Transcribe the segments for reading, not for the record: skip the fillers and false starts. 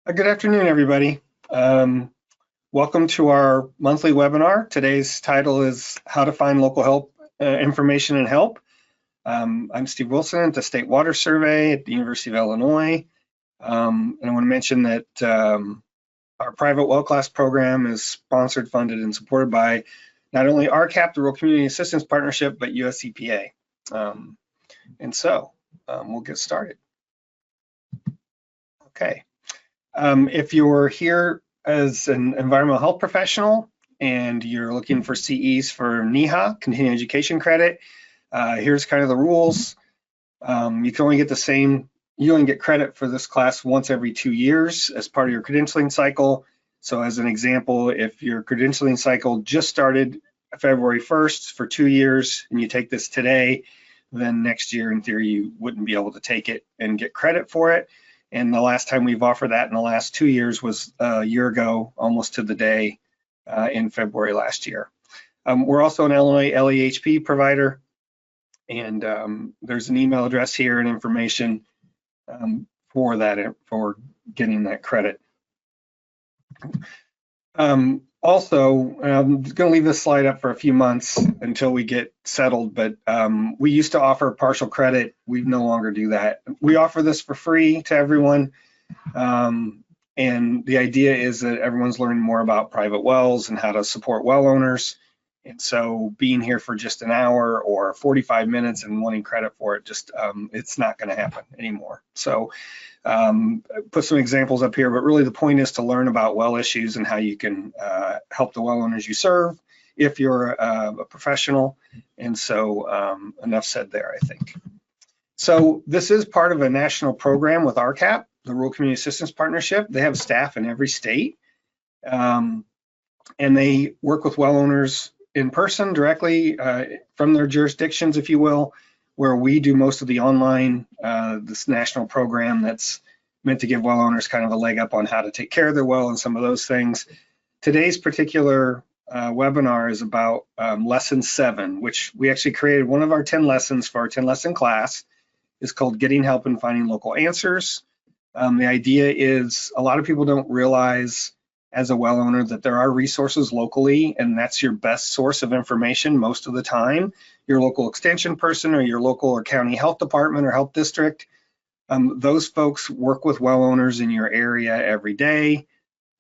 Good afternoon, everybody. Welcome to our monthly webinar. Today's title is How to Find Local Help Information and Help. I'm Steve Wilson at the State Water Survey at the University of Illinois. And I want to mention that our private well class program is sponsored, funded, and supported by not only RCAP, the Rural Community Assistance Partnership, but US EPA. We'll get started. Okay. If you're here as an environmental health professional and you're looking for CEs for NEHA, continuing education credit, here's kind of the rules. You can only get you only get credit for this class once every 2 years as part of your credentialing cycle. So as an example, if your credentialing cycle just started February 1st for 2 years and you take this today, then next year in theory you wouldn't be able to take it and get credit for it. And the last time we've offered that in the last 2 years was a year ago, almost to the day in February last year. We're also an Illinois LEHP provider, and there's an email address here and information for getting that credit. Also, I'm going to leave this slide up for a few months until we get settled, but we used to offer partial credit. We no longer do that. We offer this for free to everyone. And the idea is that everyone's learning more about private wells and how to support well owners. And so being here for just an hour or 45 minutes and wanting credit for it, just it's not going to happen anymore. So put some examples up here, but really the point is to learn about well issues and how you can help the well owners you serve if you're a professional. And so enough said there, I think. So this is part of a national program with RCAP, the Rural Community Assistance Partnership. They have staff in every state, and they work with well owners in person directly from their jurisdictions, if you will, where we do most of the online, this national program that's meant to give well owners kind of a leg up on how to take care of their well and some of those things. Today's particular webinar is about lesson 7, which we actually created one of our 10 lessons for our 10-lesson class. Is called Getting Help in Finding Local Answers. The idea is a lot of people don't realize as a well owner that there are resources locally, and that's your best source of information most of the time. Your local extension person or your local or county health department or health district, those folks work with well owners in your area every day.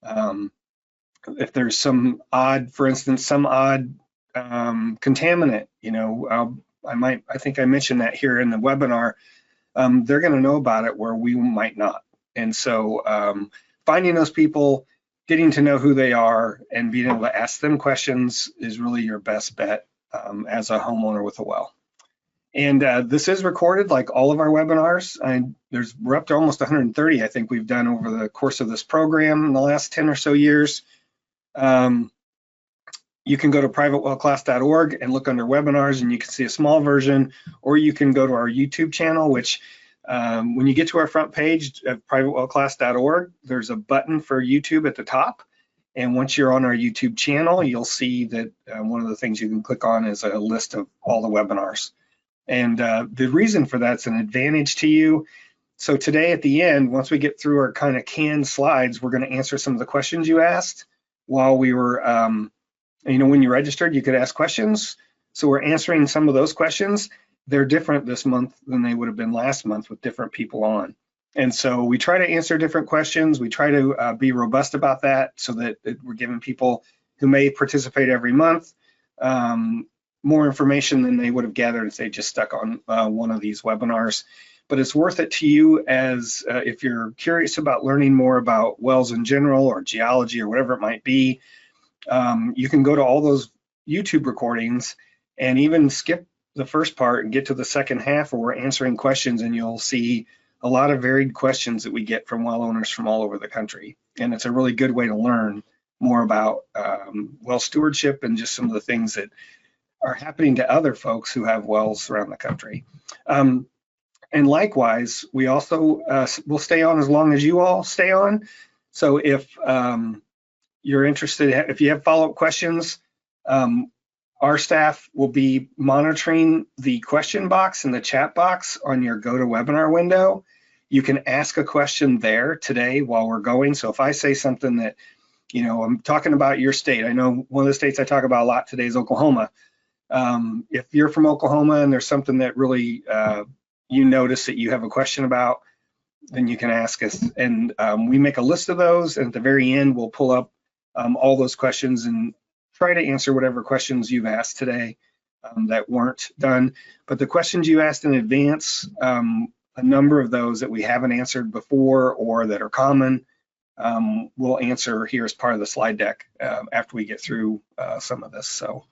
If there's some odd, for instance, some odd contaminant, you know, I think I mentioned that here in the webinar, they're going to know about it where we might not. And so finding those people, getting to know who they are, and being able to ask them questions is really your best bet as a homeowner with a well. And this is recorded like all of our webinars. We're up to almost 130, I think we've done over the course of this program in the last 10 or so years. You can go to privatewellclass.org and look under webinars and you can see a small version, or you can go to our YouTube channel, which when you get to our front page of privatewellclass.org, there's a button for YouTube at the top. And once you're on our YouTube channel, you'll see that one of the things you can click on is a list of all the webinars. And the reason for that's an advantage to you. So today at the end, once we get through our kind of canned slides, we're going to answer some of the questions you asked while we were when you registered, you could ask questions. So we're answering some of those questions. They're different this month than they would have been last month with different people on. And so we try to answer different questions. We try to be robust about that so that we're giving people who may participate every month more information than they would have gathered if they just stuck on one of these webinars. But it's worth it to you as if you're curious about learning more about wells in general or geology or whatever it might be. You can go to all those YouTube recordings and even skip the first part and get to the second half where we're answering questions, and you'll see a lot of varied questions that we get from well owners from all over the country. And it's a really good way to learn more about well stewardship and just some of the things that are happening to other folks who have wells around the country. And likewise, we also will stay on as long as you all stay on. So if you're interested, if you have follow-up questions, our staff will be monitoring the question box and the chat box on your GoToWebinar window. You can ask a question there today while we're going. So if I say something that, I'm talking about your state. I know one of the states I talk about a lot today is Oklahoma. If you're from Oklahoma and there's something that really you notice that you have a question about, then you can ask us. And we make a list of those. And at the very end, we'll pull up all those questions and try to answer whatever questions you've asked today that weren't done. But the questions you asked in advance, a number of those that we haven't answered before or that are common, we'll answer here as part of the slide deck after we get through some of this. So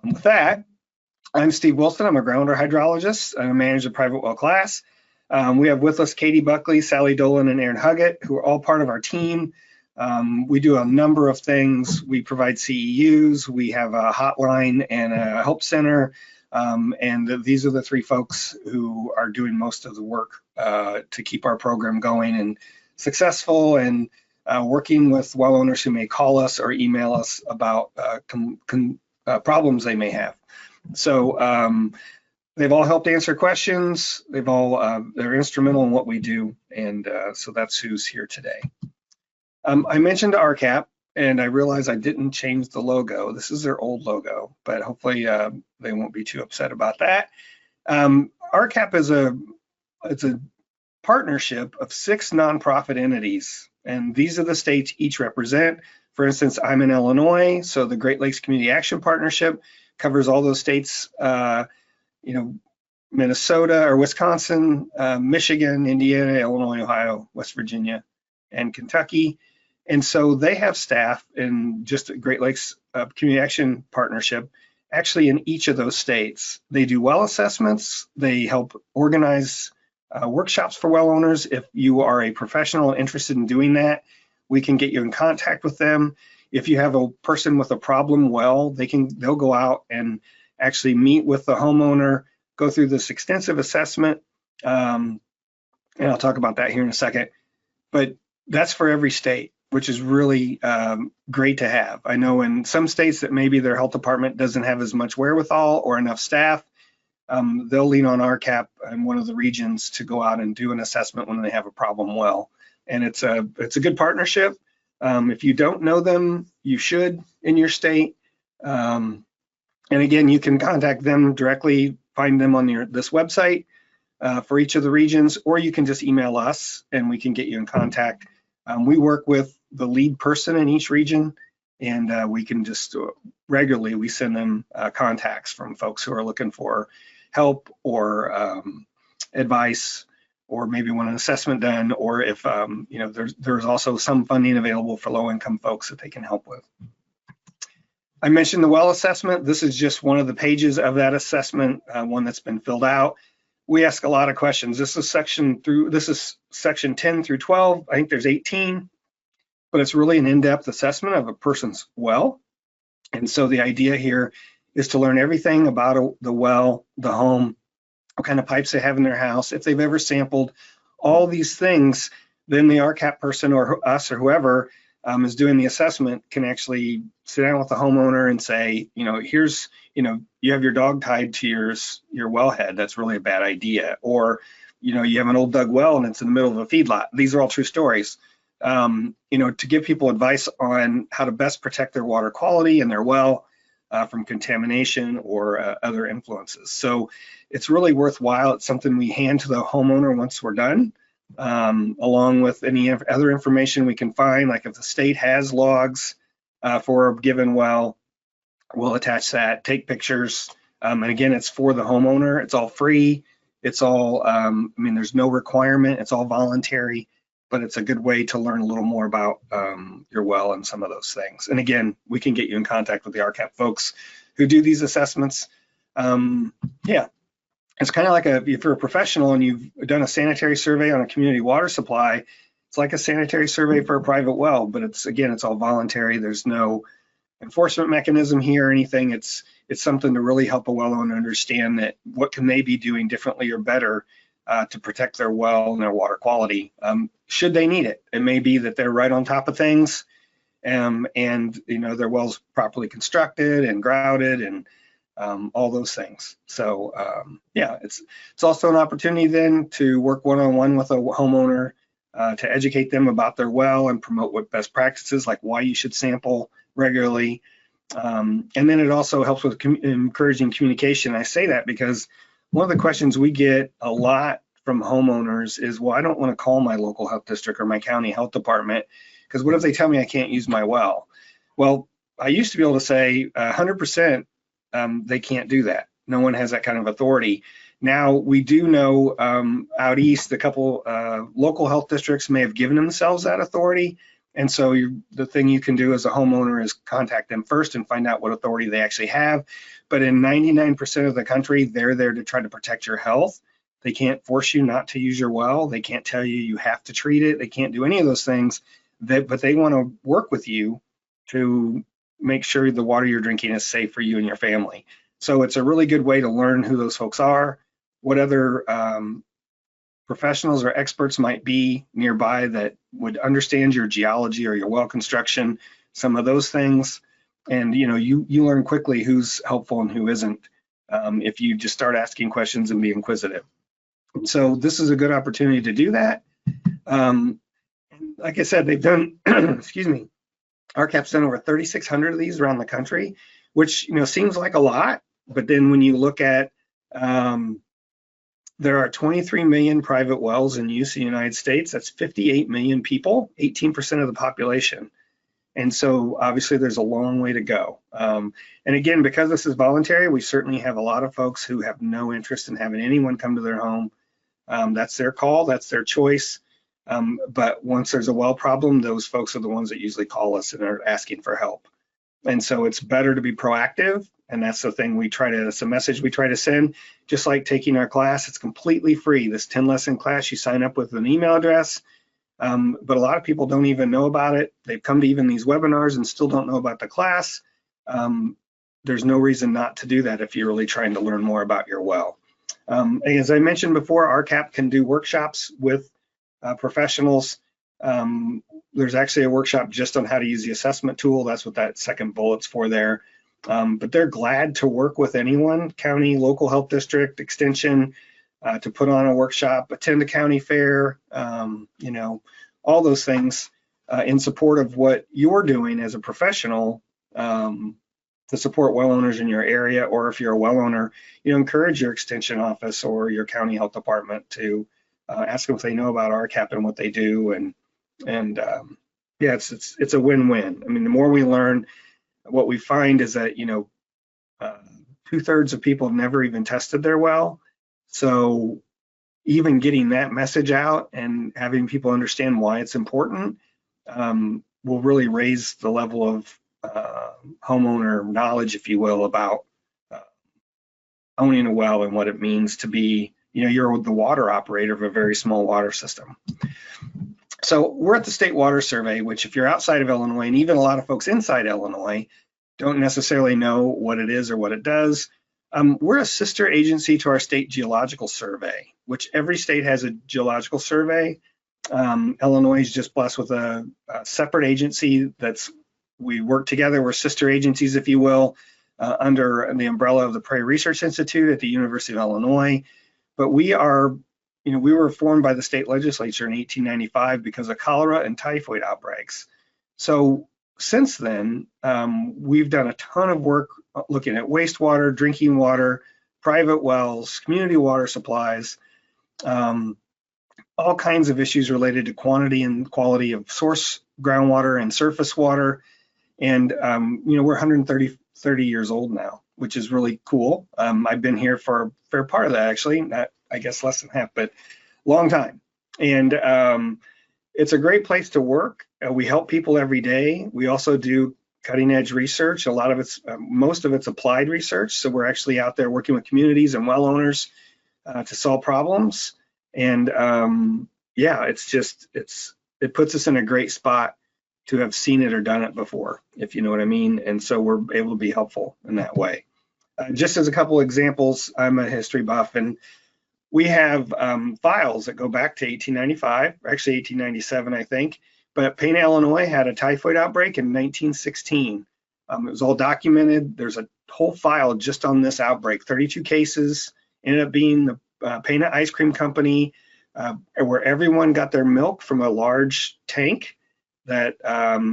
with that, I'm Steve Wilson. I'm a groundwater hydrologist. I manage a private well class. We have with us Katie Buckley, Sally Dolan, and Aaron Huggett, who are all part of our team. We do a number of things. We provide CEUs. We have a hotline and a help center. And these are the three folks who are doing most of the work to keep our program going and successful, and working with well owners who may call us or email us about problems they may have. So they've all helped answer questions. They're instrumental in what we do, and so that's who's here today. I mentioned RCAP, and I realized I didn't change the logo. This is their old logo, but hopefully they won't be too upset about that. RCAP is a partnership of 6 nonprofit entities, and these are the states each represent. For instance, I'm in Illinois, so the Great Lakes Community Action Partnership covers all those states, Minnesota or Wisconsin, Michigan, Indiana, Illinois, Ohio, West Virginia, and Kentucky. And so they have staff in just Great Lakes Community Action Partnership, actually in each of those states. They do well assessments. They help organize workshops for well owners. If you are a professional interested in doing that, we can get you in contact with them. If you have a person with a problem well, they'll go out and actually meet with the homeowner, go through this extensive assessment. And I'll talk about that here in a second. But that's for every state, which is really great to have. I know in some states that maybe their health department doesn't have as much wherewithal or enough staff, they'll lean on RCAP in one of the regions to go out and do an assessment when they have a problem well. And it's a good partnership. If you don't know them, you should in your state. And again, you can contact them directly, find them on this website for each of the regions, or you can just email us and we can get you in contact. We work with the lead person in each region, and we can just regularly, we send them contacts from folks who are looking for help or advice, or maybe want an assessment done, or if there's also some funding available for low-income folks that they can help with. I mentioned the well assessment. This is just one of the pages of that assessment, one that's been filled out. We ask a lot of questions. This is section 10 through 12. I think there's 18, but it's really an in-depth assessment of a person's well. And so the idea here is to learn everything about the well, the home, what kind of pipes they have in their house, if they've ever sampled, all these things. Then the RCAP person or us or whoever is doing the assessment can actually sit down with the homeowner and say, here's, you have your dog tied to your wellhead. That's really a bad idea. Or, you have an old dug well and it's in the middle of a feedlot. These are all true stories. To give people advice on how to best protect their water quality and their well from contamination or other influences. So it's really worthwhile. It's something we hand to the homeowner once we're done, along with any other information we can find. Like if the state has logs for a given well, we'll attach that, take pictures. And again, it's for the homeowner. It's all free. It's all, there's no requirement. It's all voluntary, but it's a good way to learn a little more about your well and some of those things. And again, we can get you in contact with the RCAP folks who do these assessments. It's kind of like if you're a professional and you've done a sanitary survey on a community water supply, it's like a sanitary survey for a private well, but it's all voluntary. There's no enforcement mechanism here or anything. It's something to really help a well owner understand that what can they be doing differently or better to protect their well and their water quality, should they need it. It may be that they're right on top of things, and their well's properly constructed and grouted, and all those things. So yeah, it's also an opportunity then to work one-on-one with a homeowner to educate them about their well and promote what best practices, like why you should sample regularly. And then it also helps with encouraging communication. I say that because one of the questions we get a lot from homeowners is, well, I don't want to call my local health district or my county health department because what if they tell me I can't use my well? Well, I used to be able to say 100% they can't do that. No one has that kind of authority. Now we do know out east, a couple local health districts may have given themselves that authority. And so the thing you can do as a homeowner is contact them first and find out what authority they actually have. But in 99% of the country, they're there to try to protect your health. They can't force you not to use your well. They can't tell you you have to treat it. They can't do any of those things, but they want to work with you to make sure the water you're drinking is safe for you and your family. So it's a really good way to learn who those folks are, what other professionals or experts might be nearby that would understand your geology or your well construction, some of those things. And you learn quickly who's helpful and who isn't if you just start asking questions and be inquisitive. So this is a good opportunity to do that. Like I said, they've done, excuse me, RCAP's done over 3,600 of these around the country, which seems like a lot, but then when you look at there are 23 million private wells in use in the United States. That's 58 million people, 18% of the population. And so obviously there's a long way to go. And again, because this is voluntary, we certainly have a lot of folks who have no interest in having anyone come to their home. That's their call, that's their choice. But once there's a well problem, those folks are the ones that usually call us and are asking for help. And so it's better to be proactive. And that's the thing it's a message we try to send, just like taking our class. It's completely free. This 10-lesson class, you sign up with an email address, but a lot of people don't even know about it. They've come to even these webinars and still don't know about the class. There's no reason not to do that if you're really trying to learn more about your well. As I mentioned before, RCAP can do workshops with professionals. There's actually a workshop just on how to use the assessment tool. That's what that second bullet's for there. But they're glad to work with anyone, county, local health district, extension, to put on a workshop, attend a county fair, all those things in support of what you're doing as a professional to support well owners in your area. Or if you're a well owner, encourage your extension office or your county health department to ask them if they know about RCAP and what they do. And yeah, it's a win-win. I mean, the more we learn, what we find is that 2/3 of people have never even tested their well. So even getting that message out and having people understand why it's important will really raise the level of homeowner knowledge, if you will, about owning a well and what it means to be, you're the water operator of a very small water system. So we're at the State Water Survey, which if you're outside of Illinois, and even a lot of folks inside Illinois don't necessarily know what it is or what it does. We're a sister agency to our State Geological Survey, which every state has a geological survey. Illinois is just blessed with a separate agency we work together. We're sister agencies, if you will, under the umbrella of the Prairie Research Institute at the University of Illinois. But we were formed by the state legislature in 1895 because of cholera and typhoid outbreaks. So since then, we've done a ton of work looking at wastewater, drinking water, private wells, community water supplies, all kinds of issues related to quantity and quality of source groundwater and surface water. And we're 130 years old now, which is really cool. I've been here for a fair part of that, actually, not, I guess, less than half, but long time. And it's a great place to work. We help people every day. We also do cutting edge research. Most of it's applied research. So we're actually out there working with communities and well owners to solve problems. And yeah, it puts us in a great spot to have seen it or done it before, if you know what I mean. And so we're able to be helpful in that way. Just as a couple examples, I'm a history buff, and we have files that go back to 1895, or actually 1897, I think. But Pana, Illinois had a typhoid outbreak in 1916. It was all documented. There's a whole file just on this outbreak, 32 cases, ended up being the Pana Ice Cream Company, where everyone got their milk from a large tank that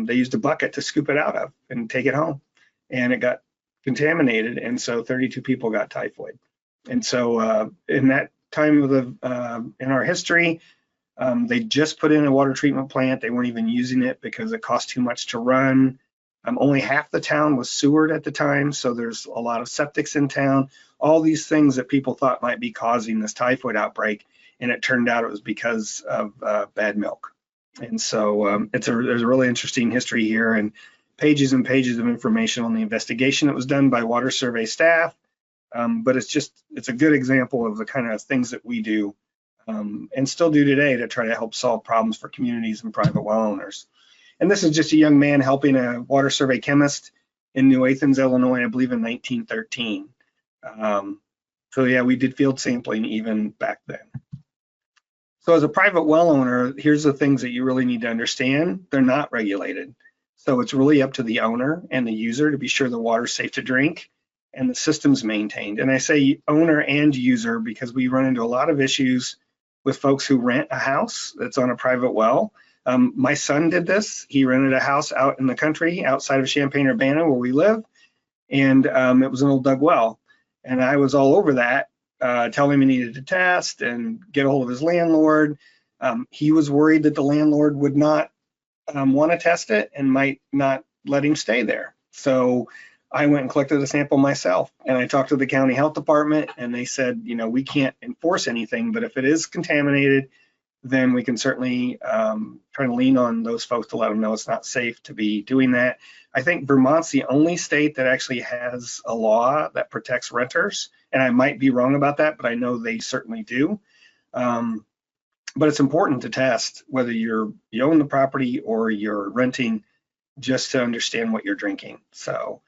they used a bucket to scoop it out of and take it home. And it got contaminated, and so 32 people got typhoid. And so in that time of in our history, they just put in a water treatment plant. They weren't even using it because it cost too much to run. Only half the town was sewered at the time, so there's a lot of septics in town. All these things that people thought might be causing this typhoid outbreak, and it turned out it was because of bad milk. And so there's a really interesting history here, and pages and pages of information on the investigation that was done by Water Survey staff. But it's a good example of the kind of things that we do and still do today to try to help solve problems for communities and private well owners. And this is just a young man helping a water survey chemist in New Athens, Illinois, I believe in 1913. So yeah, we did field sampling even back then. So as a private well owner, here's the things that you really need to understand. They're not regulated. So it's really up to the owner and the user to be sure the water's safe to drink and the system's maintained. And I say owner and user because we run into a lot of issues with folks who rent a house that's on a private well. My son did this. He rented a house out in the country outside of Champaign-Urbana where we live, and it was an old dug well. And I was all over that, telling him he needed to test and get a hold of his landlord. He was worried that the landlord would not want to test it and might not let him stay there. So I went and collected a sample myself, and I talked to the county health department, and they said, you know, we can't enforce anything, but if it is contaminated, then we can certainly try to lean on those folks to let them know it's not safe to be doing that. I think Vermont's the only state that actually has a law that protects renters, and I might be wrong about that, but I know they certainly do. But it's important to test whether you own the property or you're renting, just to understand what you're drinking. So,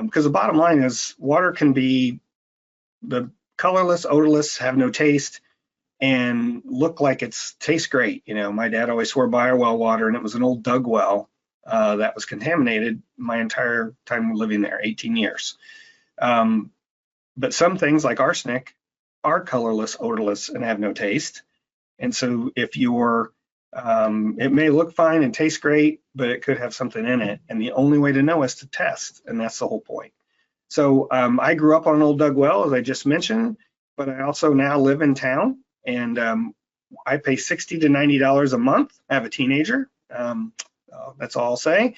because the bottom line is water can be the colorless, odorless, have no taste, and look like it's tastes great. You know, my dad always swore by our well water, and it was an old dug well that was contaminated my entire time living there, 18 years. But some things like arsenic are colorless, odorless, and have no taste. And so if you're, it may look fine and taste great, but it could have something in it. And the only way to know is to test, and that's the whole point. So I grew up on an old dug well, as I just mentioned, but I also now live in town, and I pay $60 to $90 a month. I have a teenager, that's all I'll say,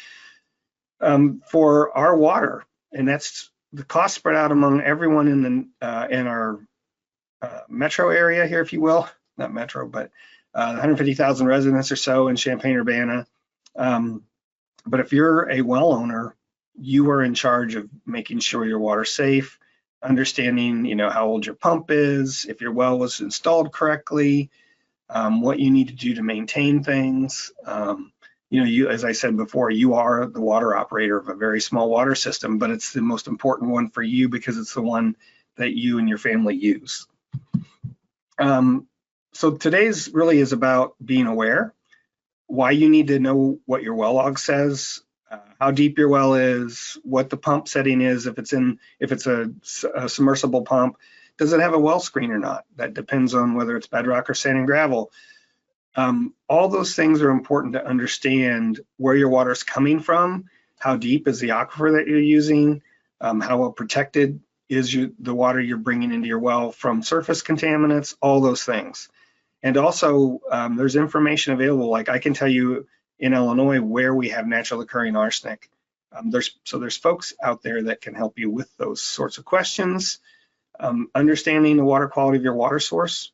for our water. And that's the cost spread out among everyone in our metro area here, if you will. Not metro, but 150,000 residents or so in Champaign-Urbana. But if you're a well owner, you are in charge of making sure your water's safe, understanding, you know, how old your pump is, if your well was installed correctly, what you need to do to maintain things. You know, as I said before, you are the water operator of a very small water system, but it's the most important one for you because it's the one that you and your family use. So today's really is about being aware, why you need to know what your well log says, how deep your well is, what the pump setting is, if it's a submersible pump, does it have a well screen or not? That depends on whether it's bedrock or sand and gravel. All those things are important to understand where your water is coming from, how deep is the aquifer that you're using, how well protected is the water you're bringing into your well from surface contaminants, all those things. And also, there's information available, like I can tell you in Illinois where we have natural occurring arsenic. There's folks out there that can help you with those sorts of questions. Understanding the water quality of your water source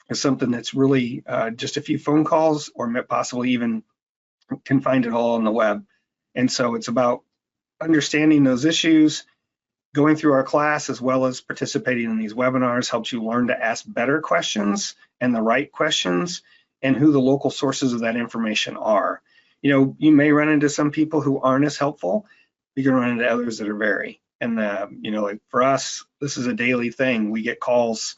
is something that's really just a few phone calls, or possibly even can find it all on the web. And so it's about understanding those issues. Going through our class as well as participating in these webinars helps you learn to ask better questions and the right questions, and who the local sources of that information are. You know, you may run into some people who aren't as helpful. You can run into others that are very. And you know, like for us, this is a daily thing. We get calls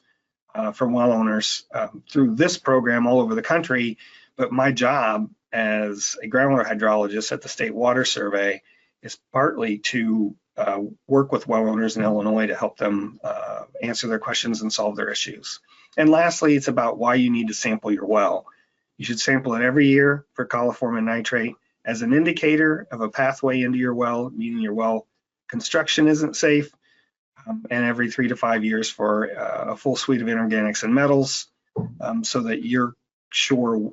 from well owners through this program all over the country. But my job as a groundwater hydrologist at the State Water Survey is partly to work with well owners in Illinois to help them answer their questions and solve their issues. And lastly, it's about why you need to sample your well. You should sample it every year for coliform nitrate as an indicator of a pathway into your well, meaning your well construction isn't safe, and every 3 to 5 years for a full suite of inorganics and metals, so that you're sure,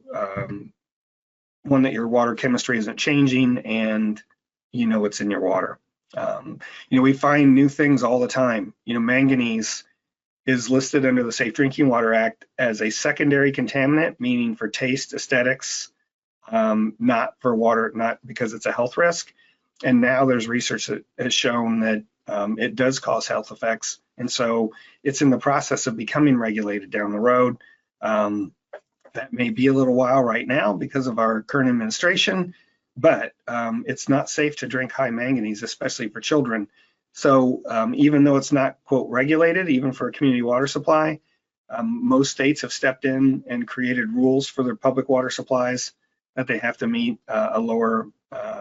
one, that your water chemistry isn't changing and you know what's in your water. We find new things all the time. manganese is listed under the Safe Drinking Water Act as a secondary contaminant, meaning for taste, aesthetics, not for water, not because it's a health risk. And now there's research that has shown that it does cause health effects. And so it's in the process of becoming regulated down the road. That may be a little while right now because of our current administration, but it's not safe to drink high manganese, especially for children. So even though it's not, quote, regulated, even for a community water supply, most states have stepped in and created rules for their public water supplies that they have to meet a lower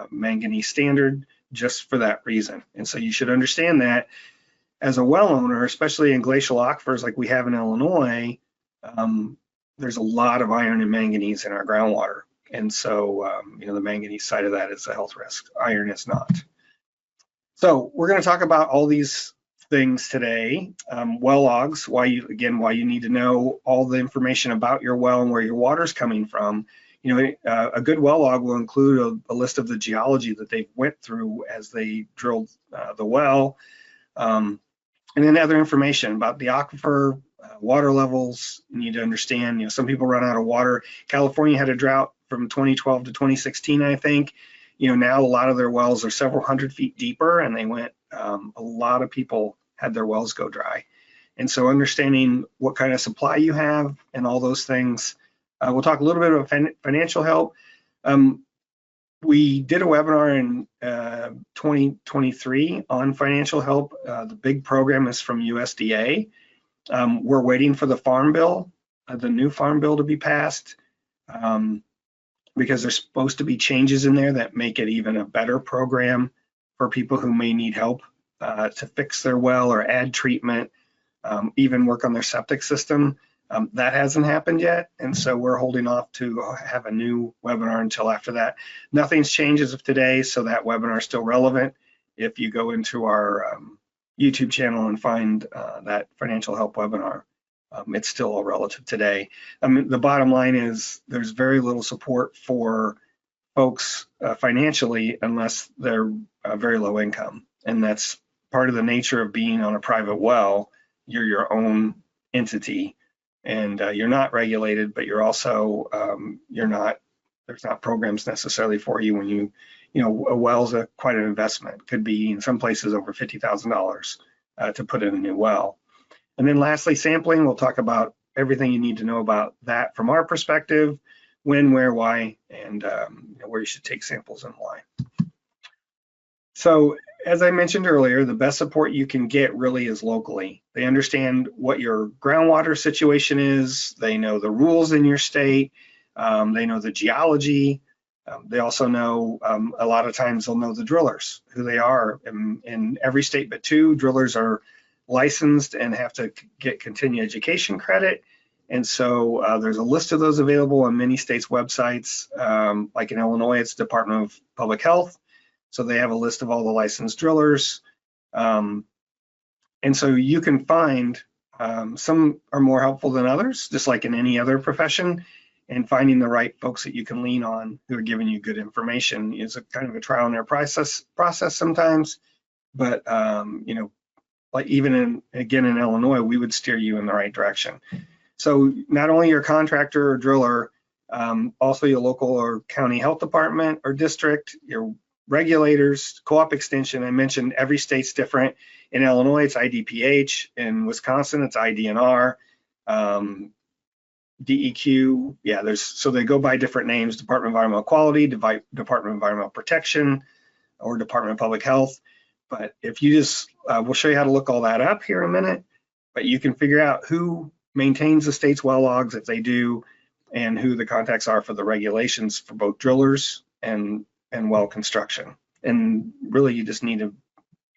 manganese standard just for that reason. And so you should understand that as a well owner, especially in glacial aquifers like we have in Illinois, there's a lot of iron and manganese in our groundwater. And so, the manganese side of that is a health risk. Iron is not. So we're going to talk about all these things today. Well logs, why you need to know all the information about your well and where your water's coming from. A good well log will include a list of the geology that they went through as they drilled the well, and then other information about the aquifer, water levels. You need to understand, some people run out of water. California had a drought from 2012 to 2016, I think. Now a lot of their wells are several hundred feet deeper, and they went, a lot of people had their wells go dry. And so understanding what kind of supply you have and all those things. We'll talk a little bit about financial help. We did a webinar in 2023 on financial help. The big program is from USDA. We're waiting for the Farm Bill, the new Farm Bill, to be passed, because there's supposed to be changes in there that make it even a better program for people who may need help to fix their well or add treatment, even work on their septic system. That hasn't happened yet, and so we're holding off to have a new webinar until after that. Nothing's changed as of today, so that webinar is still relevant. If you go into our YouTube channel and find that financial help webinar, it's still all relative today. The bottom line is there's very little support for folks financially unless they're very low income, and that's part of the nature of being on a private well. You're your own entity, and you're not regulated, but you're also there's not programs necessarily for you when a well's quite an investment. Could be in some places over $50,000 to put in a new well. And then lastly, sampling. We'll talk about everything you need to know about that from our perspective: when, where, why, and where you should take samples and why. So as I mentioned earlier, the best support you can get really is locally. They understand what your groundwater situation is. They know the rules in your state. They know the geology. They also know, a lot of times they'll know the drillers, who they are. In every state but 2, drillers are licensed and have to get continuing education credit. And so there's a list of those available on many states' websites. Like in Illinois, it's Department of Public Health. So they have a list of all the licensed drillers. And so you can find, some are more helpful than others, just like in any other profession. And finding the right folks that you can lean on who are giving you good information is a kind of a trial and error process sometimes. But like even in Illinois, we would steer you in the right direction. So not only your contractor or driller, also your local or county health department or district, your regulators, co-op extension. I mentioned every state's different. In Illinois, it's IDPH. In Wisconsin, it's IDNR. DEQ, so they go by different names: Department of Environmental Quality, Department of Environmental Protection, or Department of Public Health. But if you just, we'll show you how to look all that up here in a minute, but you can figure out who maintains the state's well logs, if they do, and who the contacts are for the regulations for both drillers and well construction. And really, you just need to,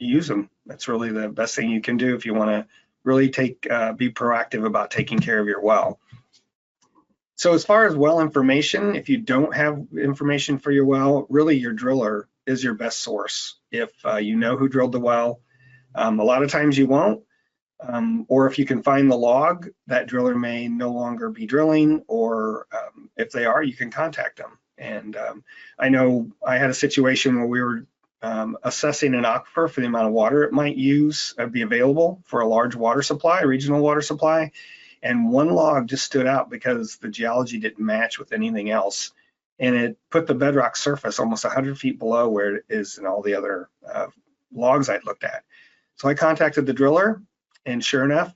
use them. That's really the best thing you can do if you want to really be proactive about taking care of your well. So as far as well information, if you don't have information for your well, really your driller is your best source. If you know who drilled the well, a lot of times you won't, or if you can find the log, that driller may no longer be drilling, or if they are, you can contact them. And I know I had a situation where we were assessing an aquifer for the amount of water it might be available for a large water supply, a regional water supply. And one log just stood out because the geology didn't match with anything else. And it put the bedrock surface almost 100 feet below where it is in all the other logs I'd looked at. So I contacted the driller, and sure enough,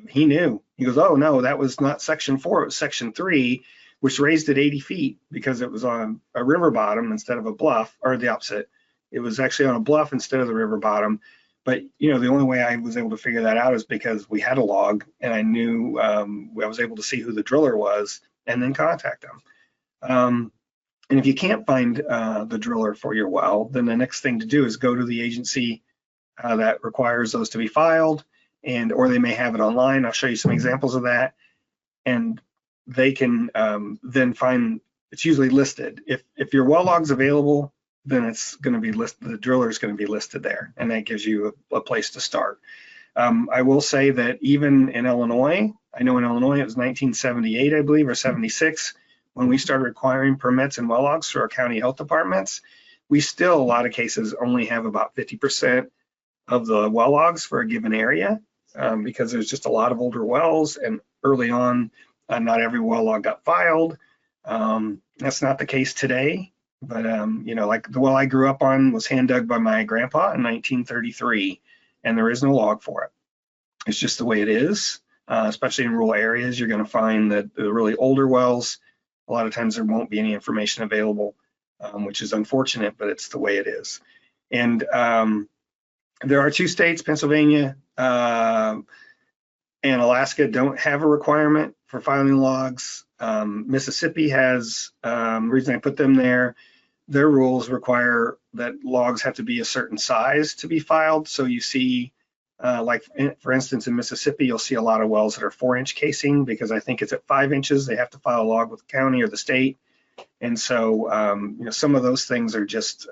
he knew. He goes, oh no, that was not section 4, it was section 3, which raised it 80 feet because it was on a river bottom instead of a bluff, or the opposite. It was actually on a bluff instead of the river bottom. But the only way I was able to figure that out is because we had a log, and I knew I was able to see who the driller was and then contact them. And if you can't find the driller for your well, then the next thing to do is go to the agency that requires those to be filed, or they may have it online. I'll show you some examples of that. And they can then find, it's usually listed. If your well log's available, then it's going to be listed, the driller is going to be listed there, and that gives you a place to start. I will say that even in Illinois, I know in Illinois it was 1978, I believe, or 76, when we started requiring permits and well logs through our county health departments. We still, a lot of cases, only have about 50% of the well logs for a given area because there's just a lot of older wells, and early on, not every well log got filed. That's not the case today. But, like the well I grew up on was hand dug by my grandpa in 1933, and there is no log for it. It's just the way it is, especially in rural areas. You're going to find that the really older wells, a lot of times there won't be any information available, which is unfortunate, but it's the way it is. And there are 2 states, Pennsylvania and Alaska, don't have a requirement for filing logs. Mississippi has, the reason I put them there, their rules require that logs have to be a certain size to be filed. So you see, for instance, in Mississippi, you'll see a lot of wells that are 4-inch casing, because I think it's at 5 inches, they have to file a log with the county or the state. And so, some of those things are just,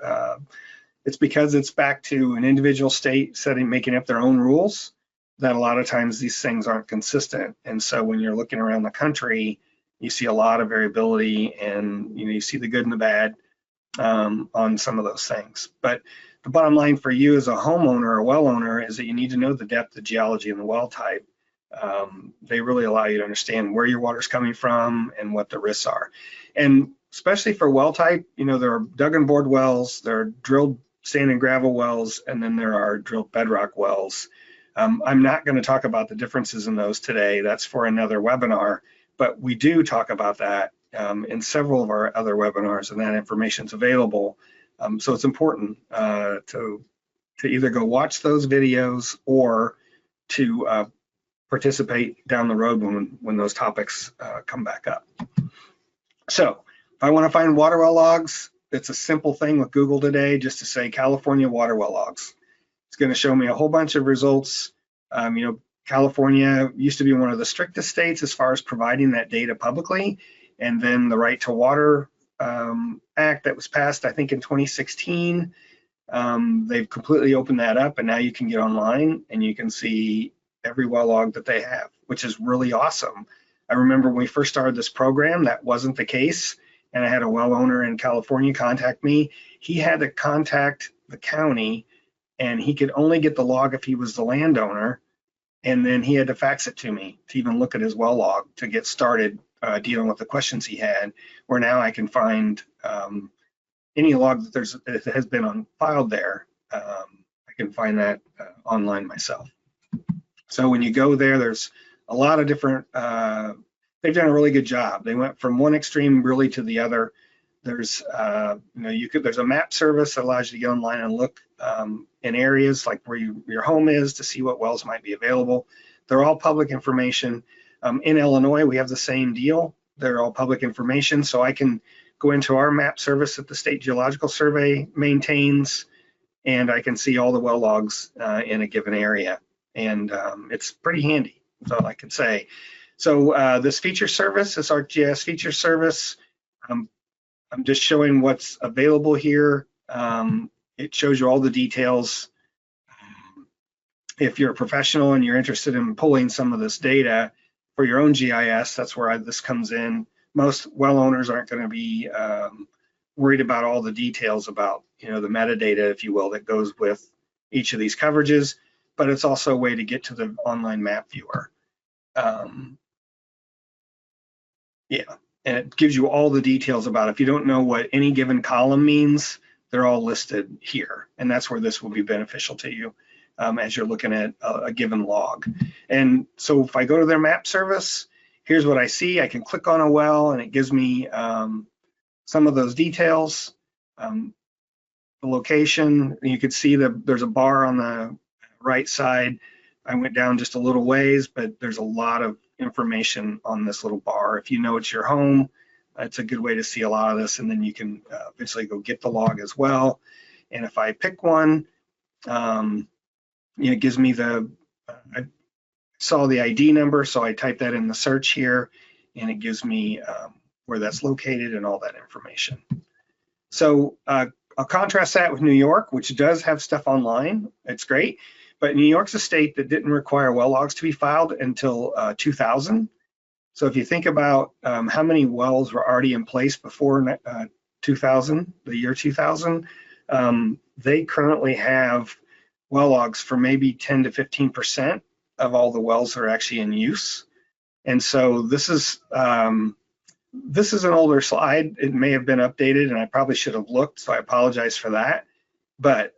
it's because it's back to an individual state making up their own rules, that a lot of times these things aren't consistent. And so when you're looking around the country, you see a lot of variability, and you see the good and the bad on some of those things. But the bottom line for you as a homeowner or well owner is that you need to know the depth, the geology, and the well type. They really allow you to understand where your water's coming from and what the risks are. And especially for well type, there are dug and bored wells, there are drilled sand and gravel wells, and then there are drilled bedrock wells. I'm not going to talk about the differences in those today. That's for another webinar, but we do talk about that in several of our other webinars, and that information is available. So it's important to either go watch those videos or to participate down the road when those topics come back up. So if I want to find water well logs, it's a simple thing with Google today, just to say California water well logs. It's going to show me a whole bunch of results. California used to be one of the strictest states as far as providing that data publicly. And then the Right to Water Act that was passed, I think, in 2016, they've completely opened that up, and now you can get online and you can see every well log that they have, which is really awesome. I remember when we first started this program, that wasn't the case, and I had a well owner in California contact me. He had to contact the county, and he could only get the log if he was the landowner, and then he had to fax it to me to even look at his well log to get started dealing with the questions he had, where now I can find any log that has been filed there. I can find that online myself. So when you go there, there's a lot of different, they've done a really good job. They went from one extreme really to the other. There's, there's a map service that allows you to get online and look in areas like where your home is to see what wells might be available. They're all public information. In Illinois, we have the same deal. They're all public information, so I can go into our map service that the State Geological Survey maintains, and I can see all the well logs in a given area. And it's pretty handy, that's all I can say. So this feature service, this ArcGIS feature service, I'm just showing what's available here. It shows you all the details. If you're a professional and you're interested in pulling some of this data for your own GIS, that's where this comes in. Most well owners aren't going to be worried about all the details about, the metadata, if you will, that goes with each of these coverages, but it's also a way to get to the online map viewer. Yeah, and it gives you all the details about it. If you don't know what any given column means, they're all listed here, and that's where this will be beneficial to you as you're looking at a given log. And so if I go to their map service, here's what I see. I can click on a well, and it gives me some of those details, the location. You can see there's a bar on the right side. I went down just a little ways, but there's a lot of information on this little bar. If you know it's your home, it's a good way to see a lot of this, and then you can eventually go get the log as well. And if I pick one, it gives me I saw the ID number, so I type that in the search here, and it gives me where that's located and all that information. So I'll contrast that with New York, which does have stuff online. It's great. But New York's a state that didn't require well logs to be filed until 2000. So if you think about how many wells were already in place before 2000, the year 2000, they currently have well logs for maybe 10 to 15% of all the wells that are actually in use. And so this is an older slide. It may have been updated, and I probably should have looked, so I apologize for that. But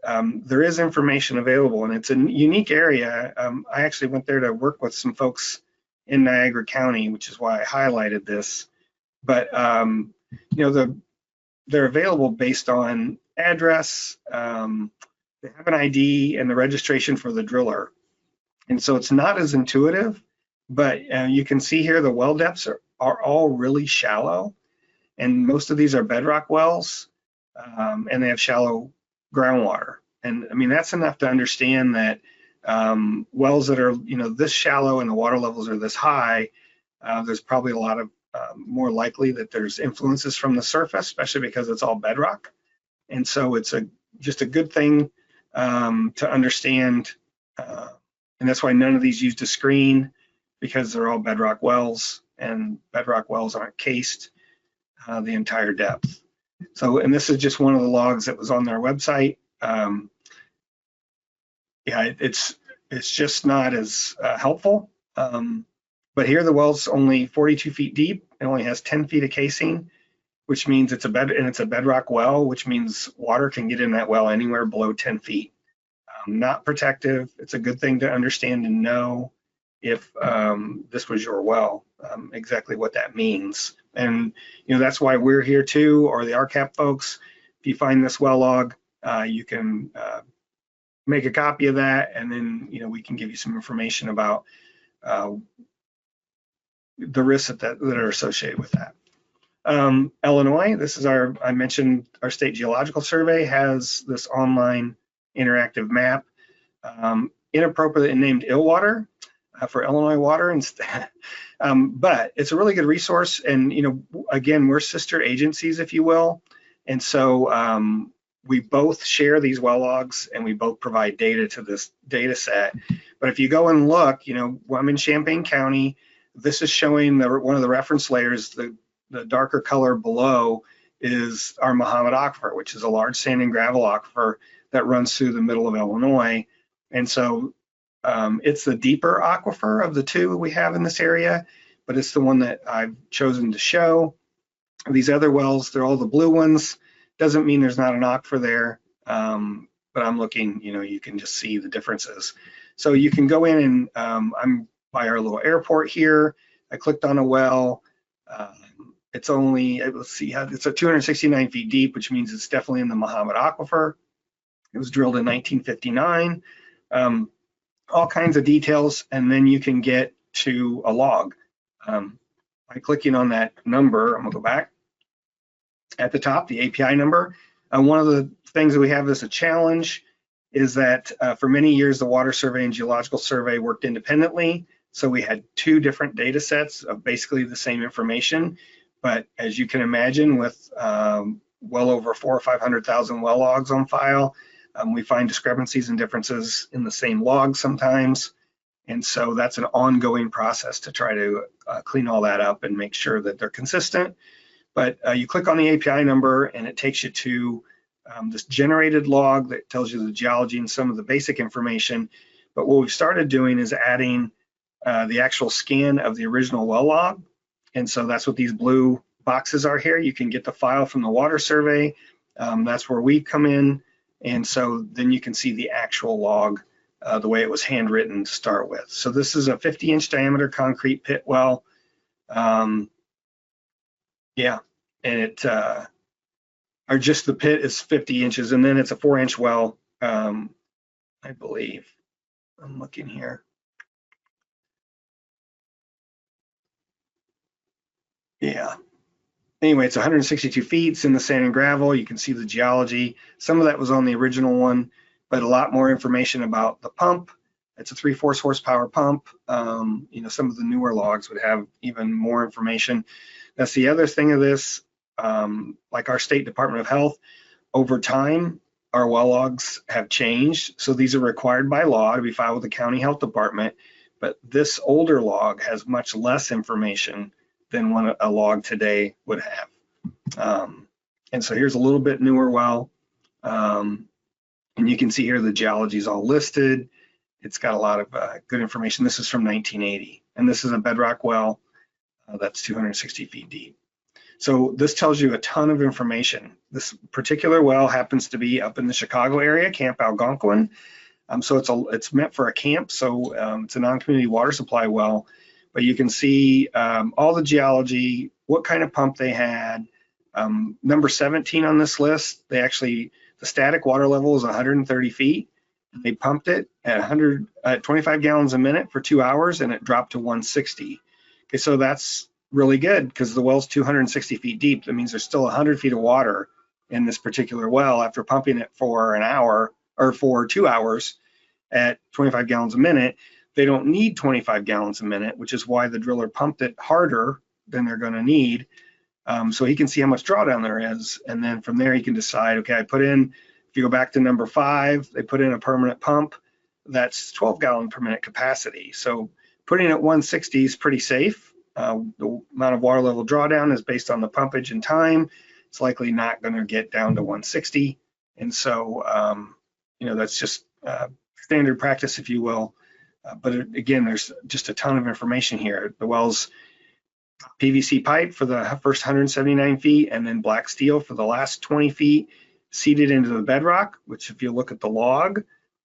there is information available, and it's a unique area. I actually went there to work with some folks in Niagara County, which is why I highlighted this. But they're available based on address, they have an ID, and the registration for the driller. And so it's not as intuitive, but you can see here the well depths are all really shallow, and most of these are bedrock wells, and they have shallow groundwater. And I mean, that's enough to understand that wells that are this shallow and the water levels are this high, there's probably a lot of more likely that there's influences from the surface, especially because it's all bedrock. And so it's just a good thing to understand, and that's why none of these used a screen, because they're all bedrock wells, and bedrock wells aren't cased the entire depth. So, and this is just one of the logs that was on their website. Yeah, it's just not as helpful. But here the well's only 42 feet deep. It only has 10 feet of casing, which means it's a bedrock well, which means water can get in that well anywhere below 10 feet. Not protective. It's a good thing to understand and know if this was your well, exactly what that means. And that's why we're here too, or the RCAP folks. If you find this well log, you can make a copy of that, and then we can give you some information about the risks that are associated with that. Illinois, this is I mentioned our state geological survey has this online interactive map, inappropriately named Illwater for Illinois water instead. But it's a really good resource, and again, we're sister agencies, if you will, and so we both share these well logs, and we both provide data to this data set. But if you go and look, I'm in Champaign County. This is showing one of the reference layers. The darker color below is our Mahomet Aquifer, which is a large sand and gravel aquifer that runs through the middle of Illinois. And so it's the deeper aquifer of the two we have in this area, but it's the one that I've chosen to show. These other wells, they're all the blue ones. Doesn't mean there's not an aquifer there, but I'm looking, you can just see the differences. So you can go in and I'm by our little airport here. I clicked on a well. It's only, let's see, it's a 269 feet deep, which means it's definitely in the Mahomet Aquifer. It was drilled in 1959. All kinds of details, and then you can get to a log. By clicking on that number, I'm gonna go back. At the top, the API number. One of the things that we have is a challenge. is that for many years, the Water Survey and Geological Survey worked independently. So we had two different data sets of basically the same information. But as you can imagine, with well over 400,000 or 500,000 well logs on file, we find discrepancies and differences in the same log sometimes. And so that's an ongoing process to try to clean all that up and make sure that they're consistent. But you click on the API number and it takes you to this generated log that tells you the geology and some of the basic information. But what we've started doing is adding the actual scan of the original well log. And so that's what these blue boxes are here. You can get the file from the Water Survey. That's where we come in. And so then you can see the actual log the way it was handwritten to start with. So this is a 50-inch diameter concrete pit well. Yeah, and it, or just the pit is 50 inches, and then it's a 4-inch well, I believe. I'm looking here. Yeah. Anyway, it's 162 feet. It's in the sand and gravel. You can see the geology. Some of that was on the original one, but a lot more information about the pump. It's a 3/4 horsepower pump. You know, some of the newer logs would have even more information. That's the other thing of this, like our state Department of Health, over time, our well logs have changed. So these are required by law to be filed with the county health department, but this older log has much less information than what a log today would have. And so here's a little bit newer well. And you can see here the geology is all listed. It's got a lot of good information. This is from 1980, and this is a bedrock well that's 260 feet deep. So this tells you a ton of information. This particular well happens to be up in the Chicago area, Camp Algonquin. So it's meant for a camp, so it's a non-community water supply well. But you can see all the geology, what kind of pump they had. Number 17 on this list, the static water level is 130 feet. They pumped it at 25 gallons a minute for 2 hours, and it dropped to 160. Okay, so that's really good because the well's 260 feet deep. That means there's still 100 feet of water in this particular well after pumping it for an hour or for 2 hours at 25 gallons a minute. They don't need 25 gallons a minute, which is why the driller pumped it harder than they're going to need. So he can see how much drawdown there is. And then from there, he can decide, okay, I put in, if you go back to number 5, they put in a permanent pump. That's 12 gallon per minute capacity. So putting it at 160 is pretty safe. The amount of water level drawdown is based on the pumpage and time. It's likely not going to get down to 160. And so, you know, that's just standard practice, if you will. But again, there's just a ton of information here. The well's PVC pipe for the first 179 feet, and then black steel for the last 20 feet, seeded into the bedrock, which if you look at the log,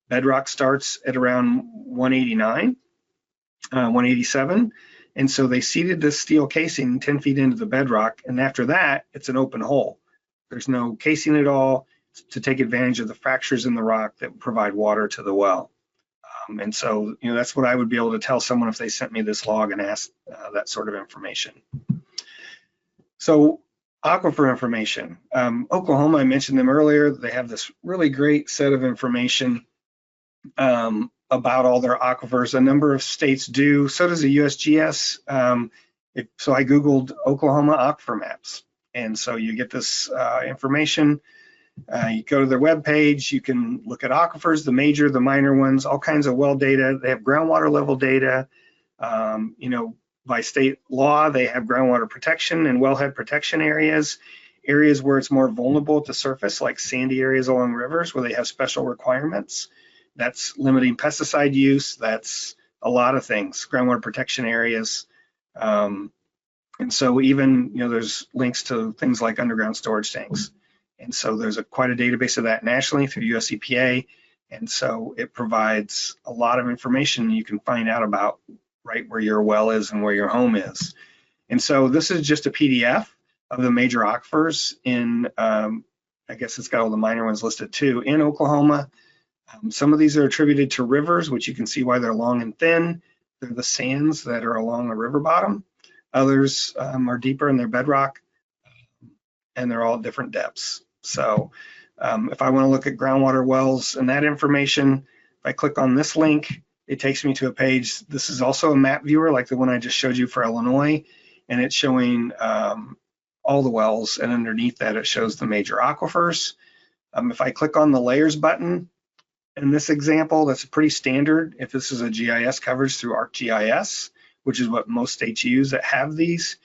bedrock starts at around 189, 187. And so they seeded this steel casing 10 feet into the bedrock, and after that, it's an open hole. There's no casing at all to take advantage of the fractures in the rock that provide water to the well. And so, you know, that's what I would be able to tell someone if they sent me this log and asked that sort of information. So aquifer information. Oklahoma, I mentioned them earlier. They have this really great set of information about all their aquifers. A number of states do. So does the USGS. So I Googled Oklahoma aquifer maps. And so you get this information. You go to their webpage, you can look at aquifers, the major, the minor ones, all kinds of well data. They have groundwater level data. You know, by state law, they have groundwater protection and wellhead protection areas where it's more vulnerable to surface, like sandy areas along rivers where they have special requirements. That's limiting pesticide use. That's a lot of things, groundwater protection areas. And so even, you know, there's links to things like underground storage tanks. And so there's quite a database of that nationally through US EPA. And so it provides a lot of information you can find out about right where your well is and where your home is. And so this is just a PDF of the major aquifers in, I guess it's got all the minor ones listed too, in Oklahoma. Some of these are attributed to rivers, which you can see why they're long and thin. They're the sands that are along the river bottom. Others are deeper in their bedrock, and they're all different depths. So If I want to look at groundwater wells and that information, if I click on this link, it takes me to a page. This is also a map viewer like the one I just showed you for Illinois, and it's showing all the wells, and underneath that it shows the major aquifers. If I click on the layers button, in this example, that's pretty standard if this is a GIS coverage through ArcGIS, which is what most states use that have these.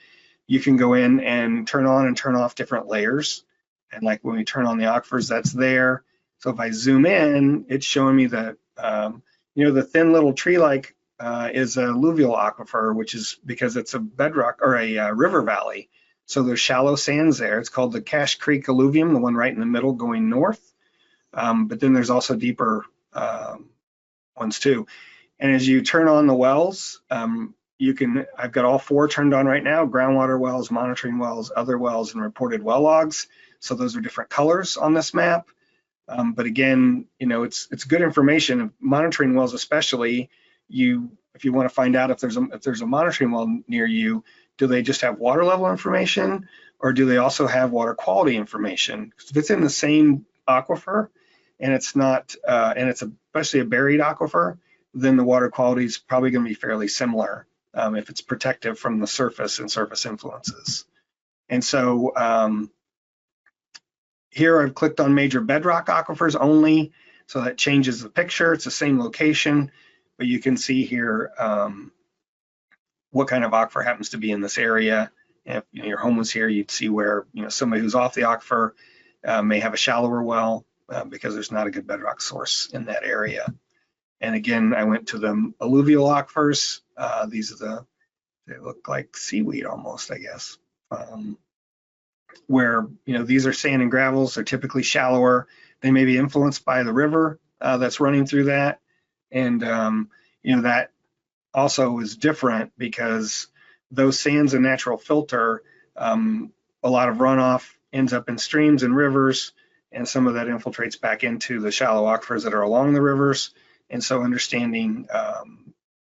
You can go in and turn on and turn off different layers. And like when we turn on the aquifers, that's there. So if I zoom in, it's showing me that, the thin little tree-like is a alluvial aquifer, which is because it's a bedrock or a river valley. So there's shallow sands there. It's called the Cache Creek alluvium, the one right in the middle going north. But then there's also deeper ones too. And as you turn on the wells, I've got all 4 turned on right now: groundwater wells, monitoring wells, other wells, and reported well logs. So those are different colors on this map. But again, it's good information. Monitoring wells, especially, if you want to find out if there's a monitoring well near you, do they just have water level information, or do they also have water quality information? If it's in the same aquifer and it's not, and it's especially a buried aquifer, then the water quality is probably going to be fairly similar if it's protective from the surface and surface influences. And so here I've clicked on major bedrock aquifers only, so that changes the picture. It's the same location, but you can see here what kind of aquifer happens to be in this area. If your home was here, you'd see where somebody who's off the aquifer may have a shallower well because there's not a good bedrock source in that area. And again, I went to the alluvial aquifers. They look like seaweed almost, I guess. Where these are sand and gravels. They're typically shallower. They may be influenced by the river that's running through that, and that also is different because those sands a natural filter. A lot of runoff ends up in streams and rivers, and some of that infiltrates back into the shallow aquifers that are along the rivers. And so understanding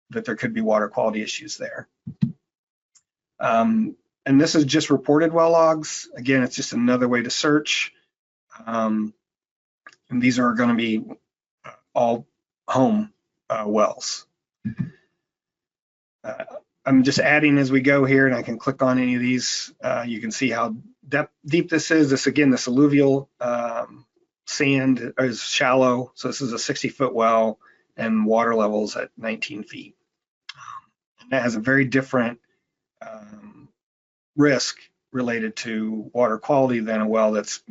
that there could be water quality issues there. And this is just reported well logs. Again, it's just another way to search. And these are going to be all home wells. I'm just adding as we go here, and I can click on any of these. You can see how deep this is. This alluvial sand is shallow. So this is a 60-foot well, and water levels at 19 feet. And that has a very different risk related to water quality than a well that's,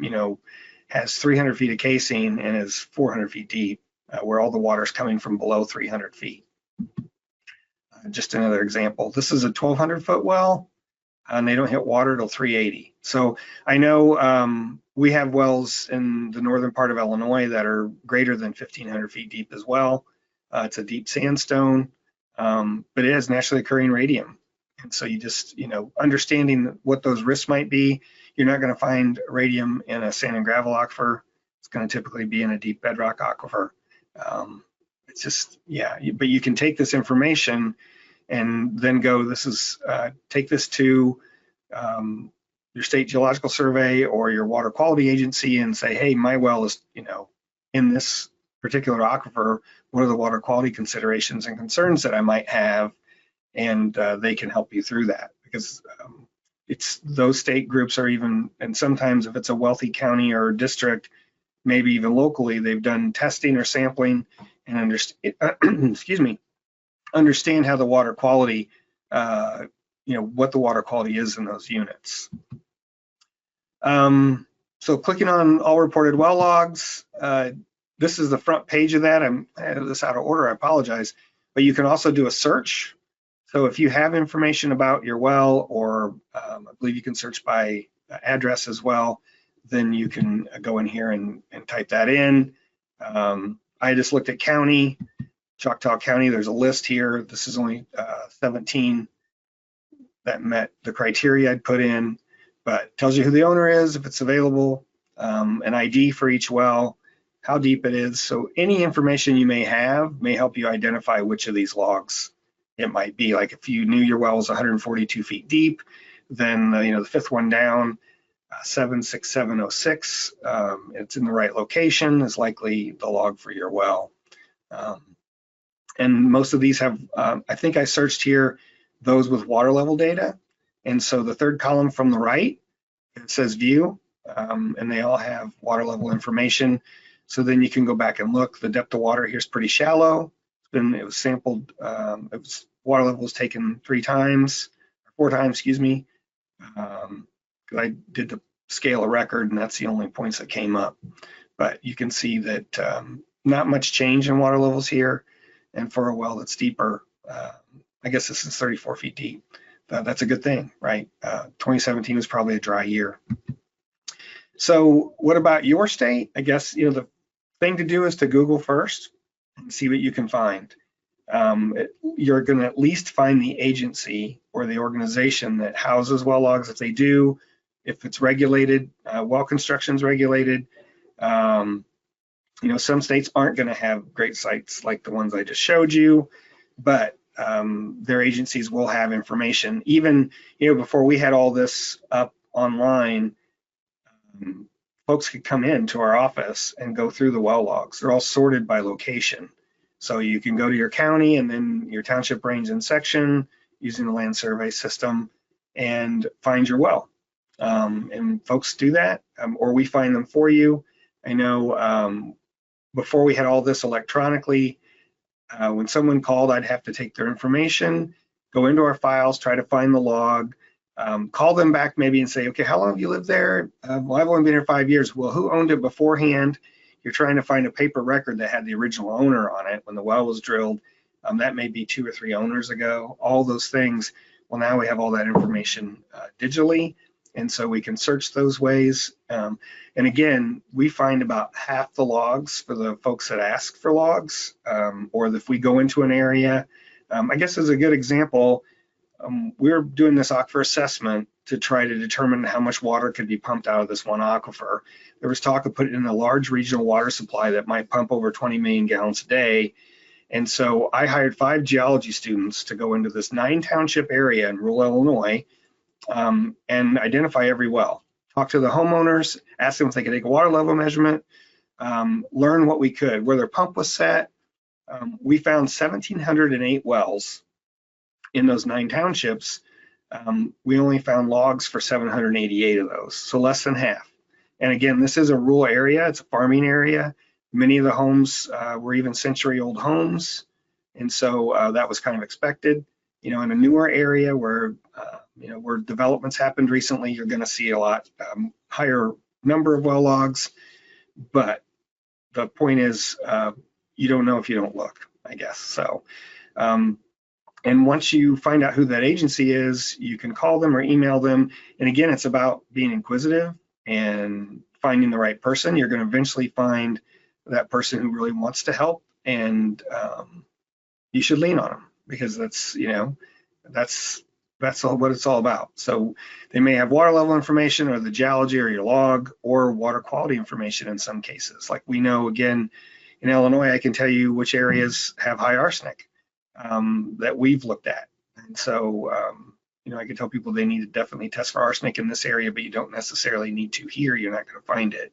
has 300 feet of casing and is 400 feet deep, where all the water is coming from below 300 feet. Just another example. This is a 1,200-foot well, and they don't hit water till 380. So I know we have wells in the northern part of Illinois that are greater than 1,500 feet deep as well. It's a deep sandstone, but it has naturally occurring radium. And so you just, understanding what those risks might be, you're not going to find radium in a sand and gravel aquifer. It's going to typically be in a deep bedrock aquifer. It's just, but you can take this information and then go, take this to your state geological survey or your water quality agency and say, hey, my well is, in this particular aquifer, what are the water quality considerations and concerns that I might have? And they can help you through that, because it's those state groups are even, and sometimes if it's a wealthy county or district, maybe even locally, they've done testing or sampling and understand how the water quality, what the water quality is in those units. So clicking on all reported well logs, this is the front page of that. I had this out of order, I apologize, but you can also do a search. So if you have information about your well, or I believe you can search by address as well, then you can go in here and type that in. I just looked at county, Choctaw County. There's a list here. This is only 17 that met the criteria I'd put in, but it tells you who the owner is, if it's available, an ID for each well, how deep it is. So any information you may have may help you identify which of these logs it might be. Like if you knew your well was 142 feet deep, then the fifth one down, 76706. It's in the right location, is likely the log for your well. And most of these have, I think I searched here, those with water level data. And so the third column from the right, it says view, and they all have water level information. So then you can go back and look. The depth of water here is pretty shallow. It was sampled, water level was taken 4 times, excuse me. I did the scale of record, and that's the only points that came up. But you can see that not much change in water levels here. And for a well that's deeper, I guess this is 34 feet deep. That's a good thing, right? 2017 was probably a dry year. So what about your state? I guess, the thing to do is to Google first and see what you can find. You're going to at least find the agency or the organization that houses well logs. If they do, if it's regulated, well construction's regulated. Some states aren't going to have great sites like the ones I just showed you, but their agencies will have information. Even, before we had all this up online, folks could come into our office and go through the well logs. They're all sorted by location. So you can go to your county and then your township range and section using the land survey system and find your well. And folks do that, or we find them for you. I know before we had all this electronically, when someone called, I'd have to take their information, go into our files, try to find the log, call them back maybe and say, okay, how long have you lived there? Well, I've only been here 5 years. Well, who owned it beforehand? You're trying to find a paper record that had the original owner on it when the well was drilled. That may be 2 or 3 owners ago, all those things. Well, now we have all that information digitally, and so we can search those ways. And again, we find about half the logs for the folks that ask for logs, or if we go into an area. I guess as a good example, we're doing this aquifer assessment to try to determine how much water could be pumped out of this one aquifer. There was talk of putting in a large regional water supply that might pump over 20 million gallons a day. And so I hired 5 geology students to go into this 9 township area in rural Illinois and identify every well. Talk to the homeowners, ask them if they could take a water level measurement, learn what we could, where their pump was set. We found 1,708 wells in those 9 townships. We only found logs for 788 of those, so less than half. And again, this is a rural area, it's a farming area. Many of the homes were even century-old homes, and so that was kind of expected. In a newer area where where developments happened recently, you're going to see a lot higher number of well logs. But the point is, you don't know if you don't look, I guess. So, and once you find out who that agency is, you can call them or email them. And again, it's about being inquisitive and finding the right person. You're going to eventually find that person who really wants to help, and you should lean on them, because that's what it's all about. So they may have water level information, or the geology, or your log, or water quality information in some cases. Like we know, again, in Illinois, I can tell you which areas have high arsenic that we've looked at. And so, I can tell people they need to definitely test for arsenic in this area, but you don't necessarily need to here. You're not going to find it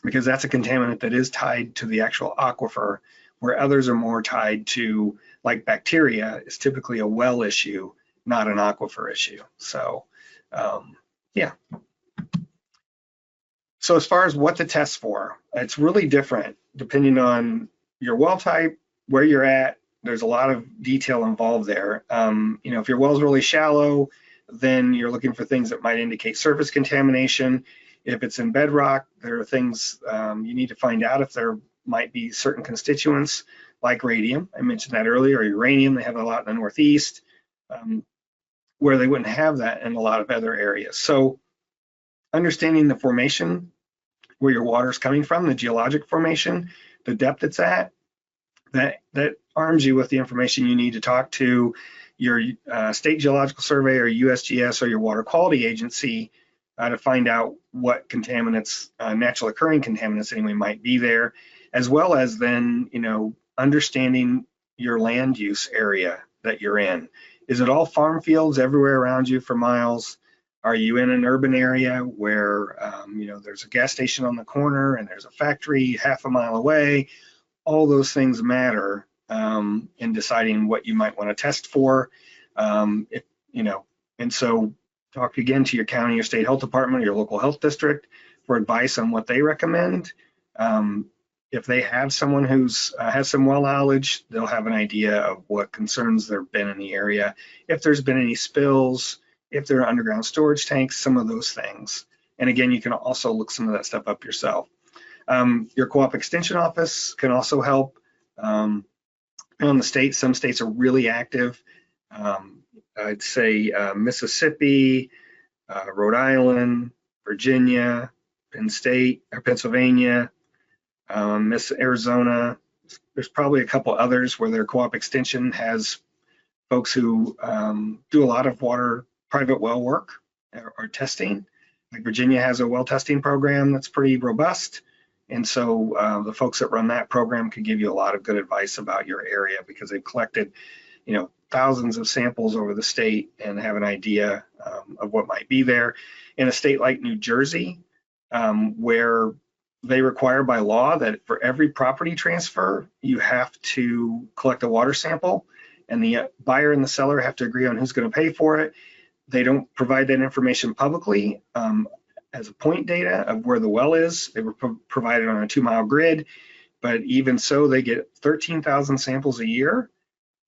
because that's a contaminant that is tied to the actual aquifer, where others are more tied to, like bacteria, is typically a well issue, not an aquifer issue. So, yeah. So as far as what to test for, it's really different depending on your well type, where you're at. There's a lot of detail involved there. If your well's really shallow, then you're looking for things that might indicate surface contamination. If it's in bedrock, there are things you need to find out if there might be certain constituents like radium. I mentioned that earlier, or uranium. They have a lot in the Northeast, where they wouldn't have that in a lot of other areas. So understanding the formation, where your water is coming from, the geologic formation, the depth it's at, that arms you with the information you need to talk to your state geological survey, or USGS, or your water quality agency to find out what contaminants, natural occurring contaminants anyway, might be there, as well as then, understanding your land use area that you're in. Is it all farm fields everywhere around you for miles? Are you in an urban area where there's a gas station on the corner and there's a factory half a mile away? All those things matter in deciding what you might want to test for. And so talk again to your county or state health department or your local health district for advice on what they recommend. If they have someone who's has some well knowledge, they'll have an idea of what concerns there have been in the area, if there's been any spills, if there are underground storage tanks, some of those things. And again, you can also look some of that stuff up yourself. Your co-op extension office can also help. On the state, some states are really active. I'd say Mississippi, Rhode Island, Virginia, Pennsylvania, Arizona. There's probably a couple others where their co-op extension has folks who do a lot of private well work or testing. Like Virginia has a well testing program that's pretty robust. And so the folks that run that program can give you a lot of good advice about your area because they've collected, thousands of samples over the state and have an idea of what might be there. In a state like New Jersey, where they require by law that for every property transfer, you have to collect a water sample and the buyer and the seller have to agree on who's going to pay for it. They don't provide that information publicly as a point data of where the well is. They were provided on a 2-mile grid, but even so, they get 13,000 samples a year.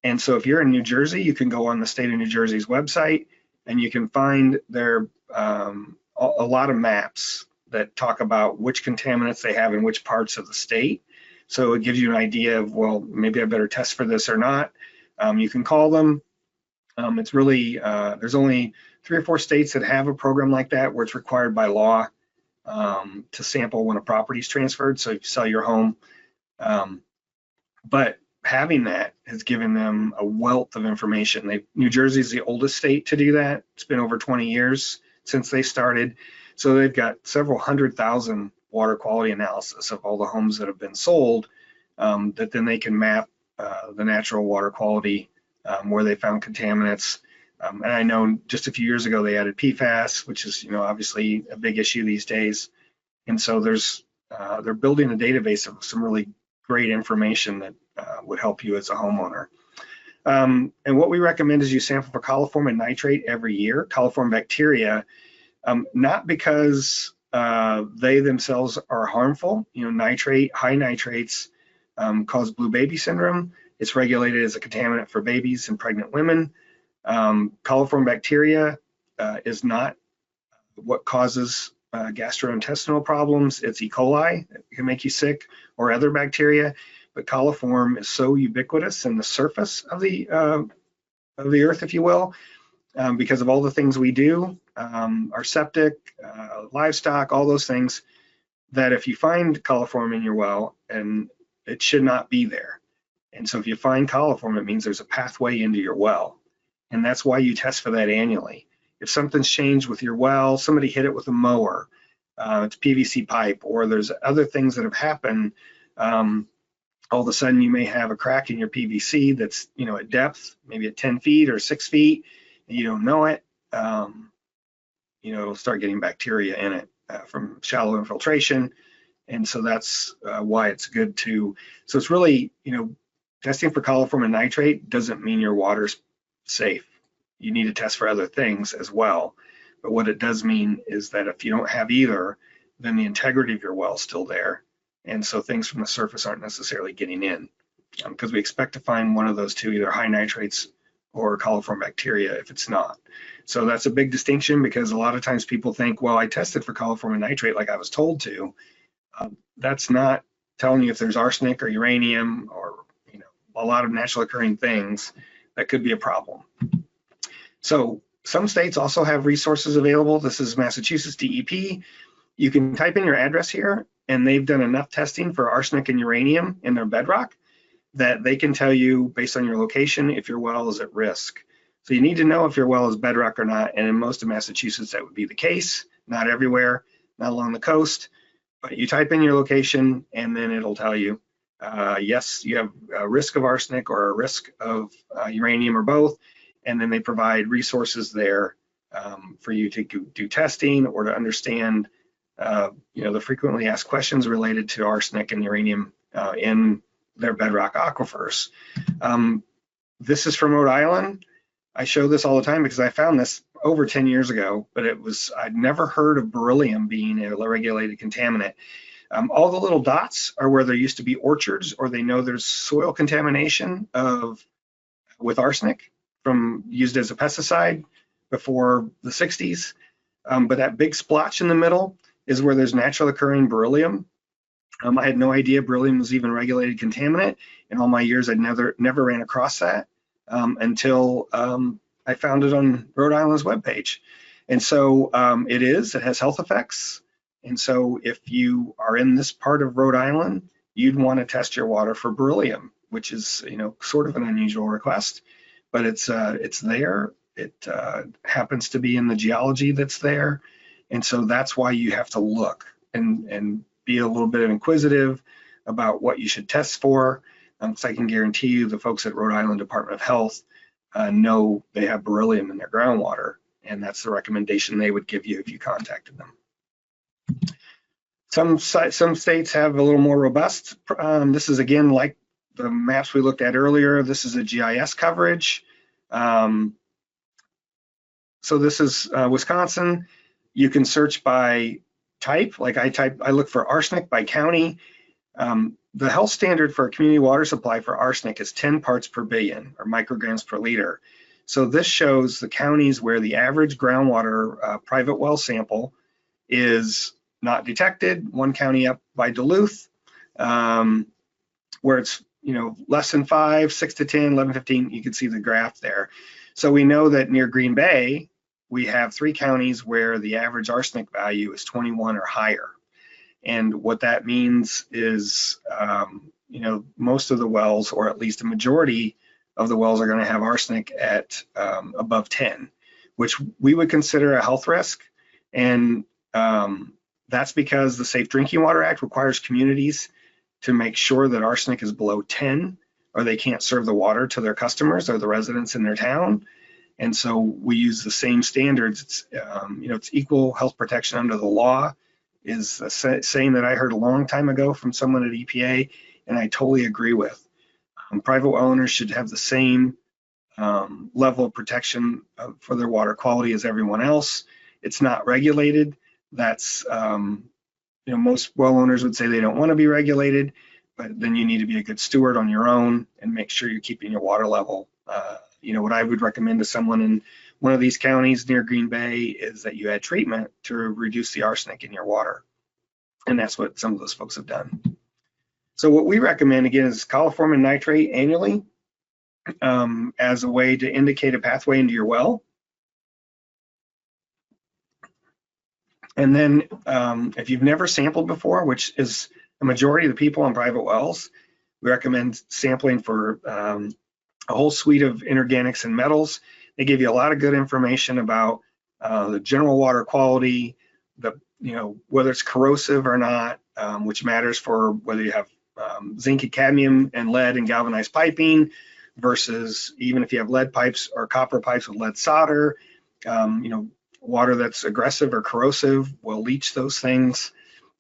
And so if you're in New Jersey, you can go on the state of New Jersey's website and you can find their a lot of maps that talk about which contaminants they have in which parts of the state. So it gives you an idea of, well, maybe I better test for this or not. You can call them. It's really, there's only 3 or 4 states that have a program like that where it's required by law to sample when a property is transferred. So if you sell your home, but having that has given them a wealth of information. New Jersey is the oldest state to do that. It's been over 20 years since they started. So they've got several 100,000 water quality analysis of all the homes that have been sold that then they can map the natural water quality where they found contaminants. And I know just a few years ago they added PFAS, which is obviously a big issue these days. And so they're building a database of some really great information that would help you as a homeowner. And what we recommend is you sample for coliform and nitrate every year. Coliform bacteria, not because they themselves are harmful. High nitrates cause blue baby syndrome. It's regulated as a contaminant for babies and pregnant women. Coliform bacteria is not what causes gastrointestinal problems. It's E. coli that can make you sick or other bacteria, but coliform is so ubiquitous in the surface of the earth, if you will, because of all the things we do, our septic, livestock, all those things, that if you find coliform in your well, and it should not be there. And so if you find coliform, it means there's a pathway into your well. And that's why you test for that annually. If something's changed with your well, somebody hit it with a mower, it's PVC pipe, or there's other things that have happened, all of a sudden you may have a crack in your PVC that's at depth, maybe at 10 feet or 6 feet, and you don't know it. It'll start getting bacteria in it from shallow infiltration. And so that's why it's good to, so it's really, testing for coliform and nitrate doesn't mean your water's safe. You need to test for other things as well. But what it does mean is that if you don't have either, then the integrity of your well is still there. And so things from the surface aren't necessarily getting in because we expect to find one of those two, either high nitrates or coliform bacteria if it's not. So that's a big distinction because a lot of times people think, well, I tested for coliform and nitrate like I was told to. That's not telling you if there's arsenic or uranium or a lot of naturally occurring things that could be a problem. So some states also have resources available. This is Massachusetts DEP. You can type in your address here, and they've done enough testing for arsenic and uranium in their bedrock that they can tell you based on your location if your well is at risk. So you need to know if your well is bedrock or not, and in most of Massachusetts that would be the case. Not everywhere, not along the coast, but you type in your location and then it'll tell you, yes, you have a risk of arsenic or a risk of uranium or both, and then they provide resources there for you to do testing or to understand, the frequently asked questions related to arsenic and uranium in their bedrock aquifers. This is from Rhode Island. I show this all the time because I found this over 10 years ago, but I'd never heard of beryllium being a regulated contaminant. All the little dots are where there used to be orchards, or they know there's soil contamination with arsenic used as a pesticide before the 60s. But that big splotch in the middle is where there's naturally occurring beryllium. I had no idea beryllium was even a regulated contaminant. In all my years, I'd never ran across that until I found it on Rhode Island's webpage. And so it has health effects. And so if you are in this part of Rhode Island, you'd want to test your water for beryllium, which is, sort of an unusual request, but it's there. It happens to be in the geology that's there. And so that's why you have to look and be a little bit inquisitive about what you should test for. So I can guarantee you the folks at Rhode Island Department of Health know they have beryllium in their groundwater, and that's the recommendation they would give you if you contacted them. Some states have a little more robust. This is, again, like the maps we looked at earlier. This is a GIS coverage. So this is Wisconsin. You can search by type. Like I look for arsenic by county. The health standard for a community water supply for arsenic is 10 parts per billion, or micrograms per liter. So this shows the counties where the average groundwater private well sample is not detected. One county up by Duluth, where it's less than 5, 6 to 10, 11, 15. You can see the graph there. So we know that near Green Bay, we have 3 counties where the average arsenic value is 21 or higher. And what that means is, most of the wells, or at least a majority of the wells, are going to have arsenic at above 10, which we would consider a health risk. And that's because the Safe Drinking Water Act requires communities to make sure that arsenic is below 10, or they can't serve the water to their customers or the residents in their town. And so we use the same standards. It's equal health protection under the law, is a saying that I heard a long time ago from someone at EPA, and I totally agree with. Private well owners should have the same level of protection for their water quality as everyone else. It's not regulated. That's, most well owners would say they don't want to be regulated, but then you need to be a good steward on your own and make sure you're keeping your water level. What I would recommend to someone in one of these counties near Green Bay is that you add treatment to reduce the arsenic in your water. And that's what some of those folks have done. So what we recommend, again, is coliform nitrate annually as a way to indicate a pathway into your well. And then if you've never sampled before, which is a majority of the people on private wells, we recommend sampling for a whole suite of inorganics and metals. They give you a lot of good information about the general water quality, whether it's corrosive or not, which matters for whether you have zinc and cadmium and lead and galvanized piping, versus even if you have lead pipes or copper pipes with lead solder. Water that's aggressive or corrosive will leach those things,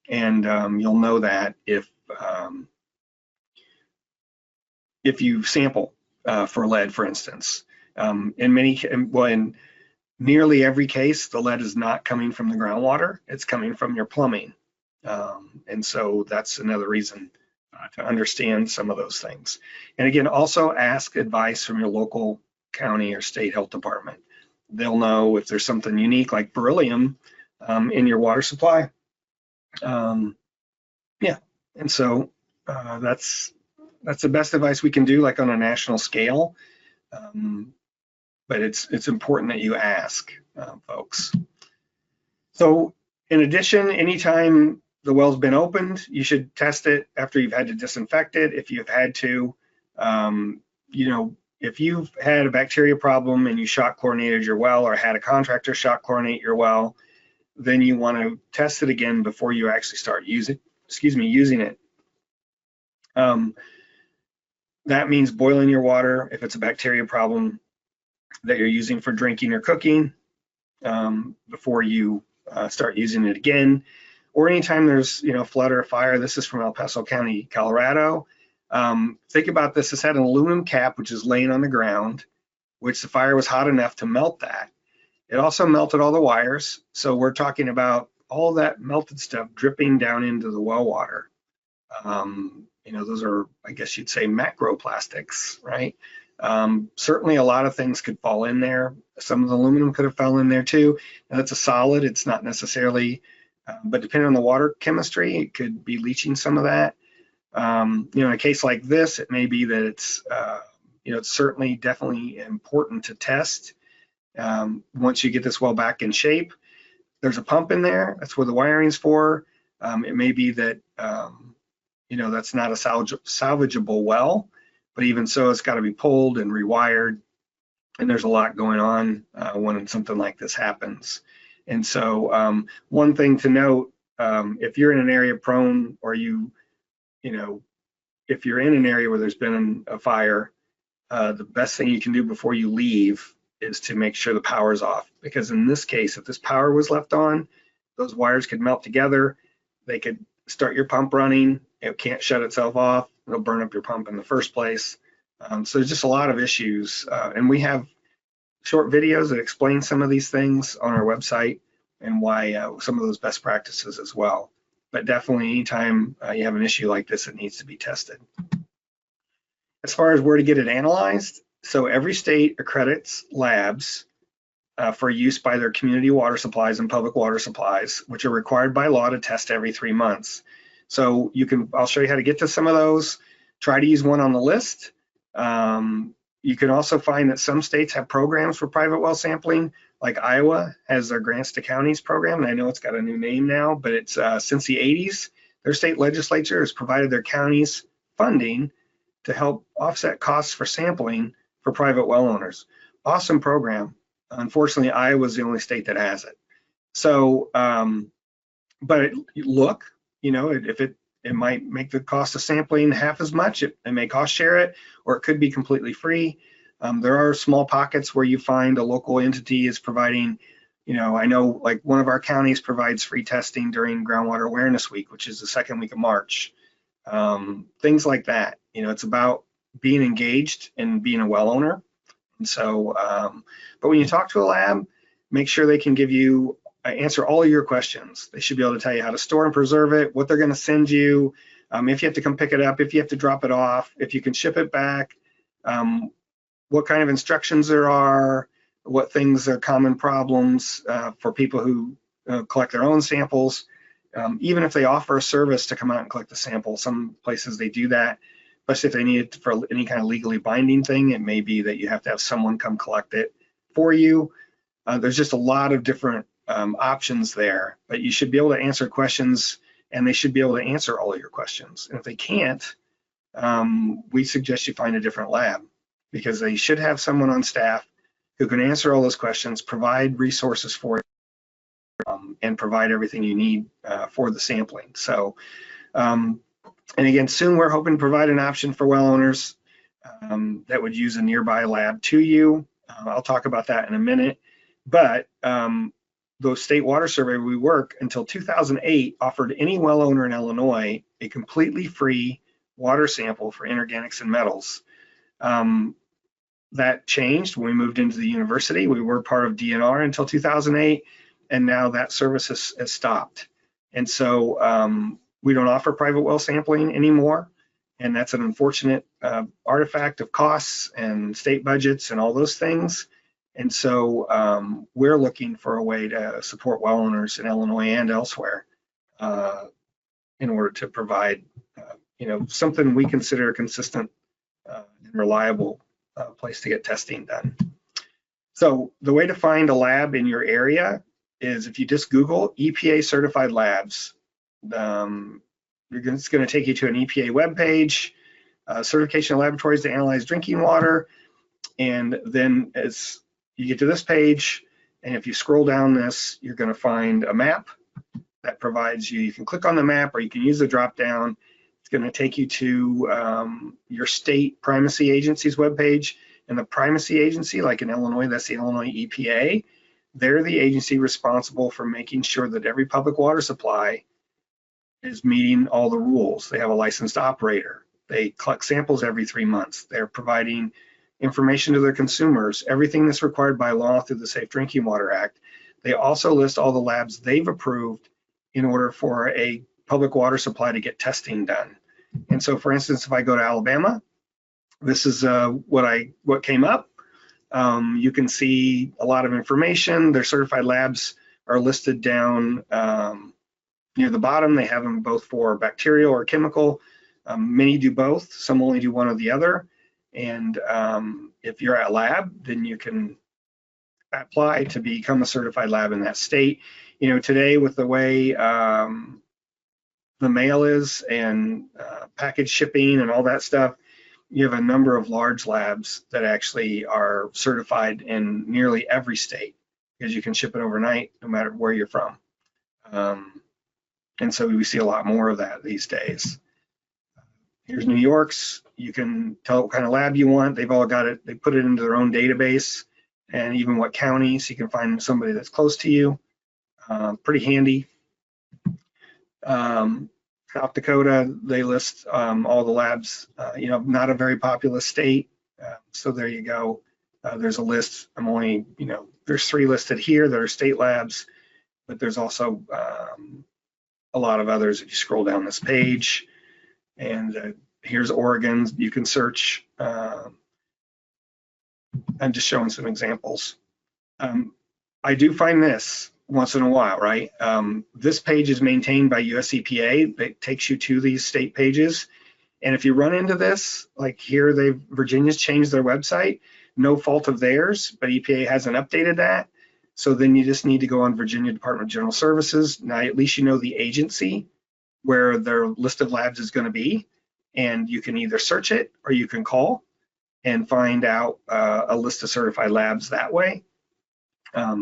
and you'll know that if you sample for lead, for instance. In nearly every case, the lead is not coming from the groundwater, it's coming from your plumbing. And so that's another reason to understand some of those things. And again, also ask advice from your local county or state health department. They'll know if there's something unique like beryllium in your water supply. And so that's the best advice we can do, like on a national scale. But it's important that you ask folks. So in addition, anytime the well's been opened, you should test it after you've had to disinfect it. If you've had to, if you've had a bacteria problem and you shock chlorinated your well, or had a contractor shock chlorinate your well, then you want to test it again before you actually start using it. That means boiling your water if it's a bacteria problem that you're using for drinking or cooking. before you start using it again. Or anytime there's flood or a fire. This is from El Paso County, Colorado. Think about this. This had an aluminum cap which is laying on the ground, which the fire was hot enough to melt that. It also melted all the wires. So we're talking about all that melted stuff dripping down into the well water. Those are, I guess you'd say, macroplastics, right? Certainly a lot of things could fall in there. Some of the aluminum could have fell in there too. Now that's a solid, it's not necessarily, but depending on the water chemistry, it could be leaching some of that. In a case like this, it may be that it's, it's certainly definitely important to test. Once you get this well back in shape, there's a pump in there. That's where the wiring's for. It may be that, that's not a salvageable well, but even so, it's got to be pulled and rewired. And there's a lot going on when something like this happens. And so one thing to note, if you're in an area prone, or if you're in an area where there's been a fire, the best thing you can do before you leave is to make sure the power's off. Because in this case, if this power was left on, those wires could melt together. They could start your pump running. It can't shut itself off. It'll burn up your pump in the first place. So there's just a lot of issues. And we have short videos that explain some of these things on our website and why some of those best practices as well. But definitely anytime you have an issue like this, it needs to be tested. As far as where to get it analyzed, so every state accredits labs for use by their community water supplies and public water supplies, which are required by law to test every 3 months. So I'll show you how to get to some of those. Try to use one on the list. You can also find that some states have programs for private well sampling, like Iowa has their Grants to Counties program, and I know it's got a new name now, but it's since the 80s, their state legislature has provided their counties funding to help offset costs for sampling for private well owners. Awesome program. Unfortunately, Iowa is the only state that has it. So, but look, if it might make the cost of sampling half as much. It may cost share it, or it could be completely free. There are small pockets where you find a local entity is providing, I know like one of our counties provides free testing during Groundwater Awareness Week, which is the second week of March. Things like that. It's about being engaged and being a well owner. And so, but when you talk to a lab, make sure they can give you answer all of your questions. They should be able to tell you how to store and preserve it, what they're going to send you, if you have to come pick it up, if you have to drop it off, if you can ship it back, what kind of instructions there are, what things are common problems for people who collect their own samples. Even if they offer a service to come out and collect the sample, some places they do that, especially if they need it for any kind of legally binding thing. It may be that you have to have someone come collect it for you. There's just a lot of different options there, but you should be able to answer questions, and they should be able to answer all of your questions. And if they can't, we suggest you find a different lab, because they should have someone on staff who can answer all those questions, provide resources for you, and provide everything you need for the sampling. So, and again, soon we're hoping to provide an option for well owners that would use a nearby lab to you. I'll talk about that in a minute, but the State Water Survey we work until 2008 offered any well owner in Illinois a completely free water sample for inorganics and metals. That changed when we moved into the university. We were part of DNR until 2008, and now that service has stopped. And so we don't offer private well sampling anymore, and that's an unfortunate artifact of costs and state budgets and all those things. And so we're looking for a way to support well owners in Illinois and elsewhere in order to provide, something we consider a consistent and reliable place to get testing done. So the way to find a lab in your area is if you just Google EPA certified labs. It's going to take you to an EPA webpage, certification of laboratories to analyze drinking water, and then as you get to this page, and if you scroll down this, you're going to find a map that provides you can click on the map, or you can use the drop down. It's going to take you to your state primacy agency's webpage, and the primacy agency, like in Illinois, that's the Illinois EPA. they're the agency responsible for making sure that every public water supply is meeting all the rules. They have a licensed operator. They collect samples every 3 months. They're providing information to their consumers, everything that's required by law through the Safe Drinking Water Act. They also list all the labs they've approved in order for a public water supply to get testing done. And so, for instance, if I go to Alabama, this is what came up. You can see a lot of information. Their certified labs are listed down near the bottom. They have them both for bacterial or chemical. Many do both. Some only do one or the other. And if you're at lab, then you can apply to become a certified lab in that state. You know, today with the way the mail is and package shipping and all that stuff, you have a number of large labs that actually are certified in nearly every state because you can ship it overnight no matter where you're from. And so we see a lot more of that these days. Here's New York's. You can tell what kind of lab you want. They've all got it. They put it into their own database and even what county, so you can find somebody that's close to you. Pretty handy. South Dakota, they list all the labs. You know, not a very populous state. So there you go. There's a list. I'm only, you know, there's 3 listed here that are state labs, but there's also a lot of others if you scroll down this page. And here's Oregon's. You can search. I'm just showing some examples. I do find this once in a while, right? This page is maintained by US EPA. It takes you to these state pages. And if you run into this, like here, Virginia's changed their website, no fault of theirs, but EPA hasn't updated that. So then you just need to go on Virginia Department of General Services. Now, at least you know the agency where their list of labs is going to be. And you can either search it or you can call and find out a list of certified labs that way.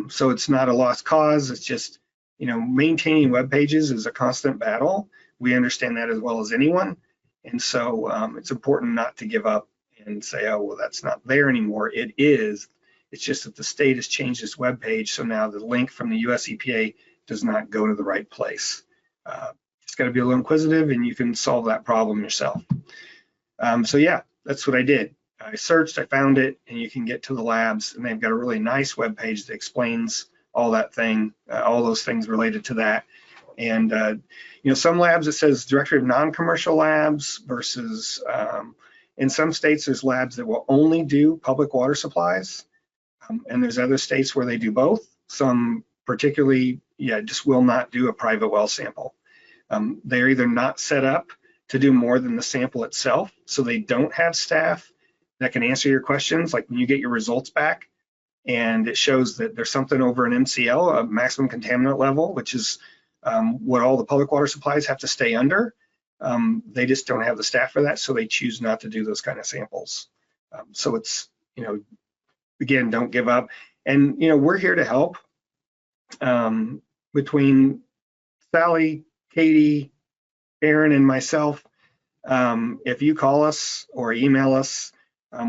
So it's not a lost cause. It's just, you know, maintaining web pages is a constant battle. We understand that as well as anyone. And so it's important not to give up and say, oh, well, that's not there anymore. It is. It's just that the state has changed its web page. So now the link from the US EPA does not go to the right place. Just got to be a little inquisitive and you can solve that problem yourself. So yeah, that's what I did. I searched, I found it, and you can get to the labs, and they've got a really nice web page that explains all that thing, all those things related to that. And you know, some labs it says Directory of Non-Commercial Labs versus in some states there's labs that will only do public water supplies, and there's other states where they do both. Some particularly, yeah, just will not do a private well sample. They're either not set up to do more than the sample itself, so they don't have staff that can answer your questions. Like when you get your results back and it shows that there's something over an MCL, a maximum contaminant level, which is what all the public water supplies have to stay under. They just don't have the staff for that, so they choose not to do those kind of samples. So it's, you know, again, don't give up. And, you know, we're here to help. Between Sally, Katie, Aaron, and myself, if you call us or email us,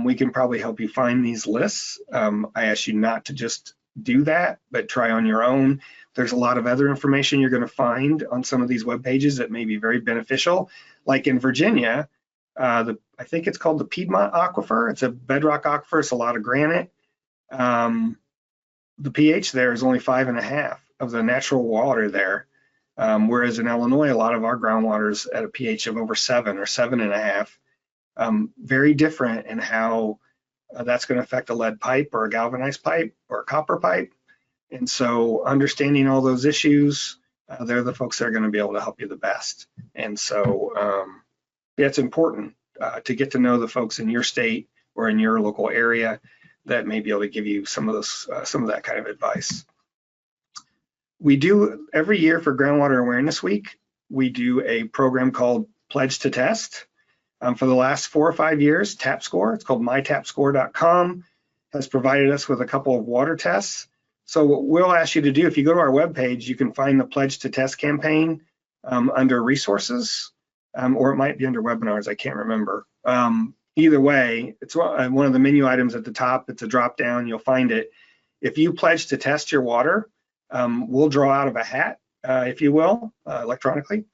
we can probably help you find these lists. I ask you not to just do that, but try on your own. There's a lot of other information you're going to find on some of these web pages that may be very beneficial. Like in Virginia, I think it's called the Piedmont Aquifer. It's a bedrock aquifer. It's a lot of granite. The pH there is only 5.5 of the natural water there. Whereas in Illinois, a lot of our groundwater is at a pH of over 7 or 7.5. Very different in how that's going to affect a lead pipe or a galvanized pipe or a copper pipe. And so understanding all those issues, they're the folks that are going to be able to help you the best. And so yeah, it's important to get to know the folks in your state or in your local area that may be able to give you some of that kind of advice. We do every year for Groundwater Awareness Week, we do a program called Pledge to Test. For the last 4 or 5 years, TapScore, it's called mytapscore.com, has provided us with a couple of water tests. So what we'll ask you to do, if you go to our webpage, you can find the Pledge to Test campaign under resources, or it might be under webinars, I can't remember. Either way, it's one of the menu items at the top. It's a drop down, you'll find it. if you pledge to test your water, we'll draw out of a hat, if you will, electronically,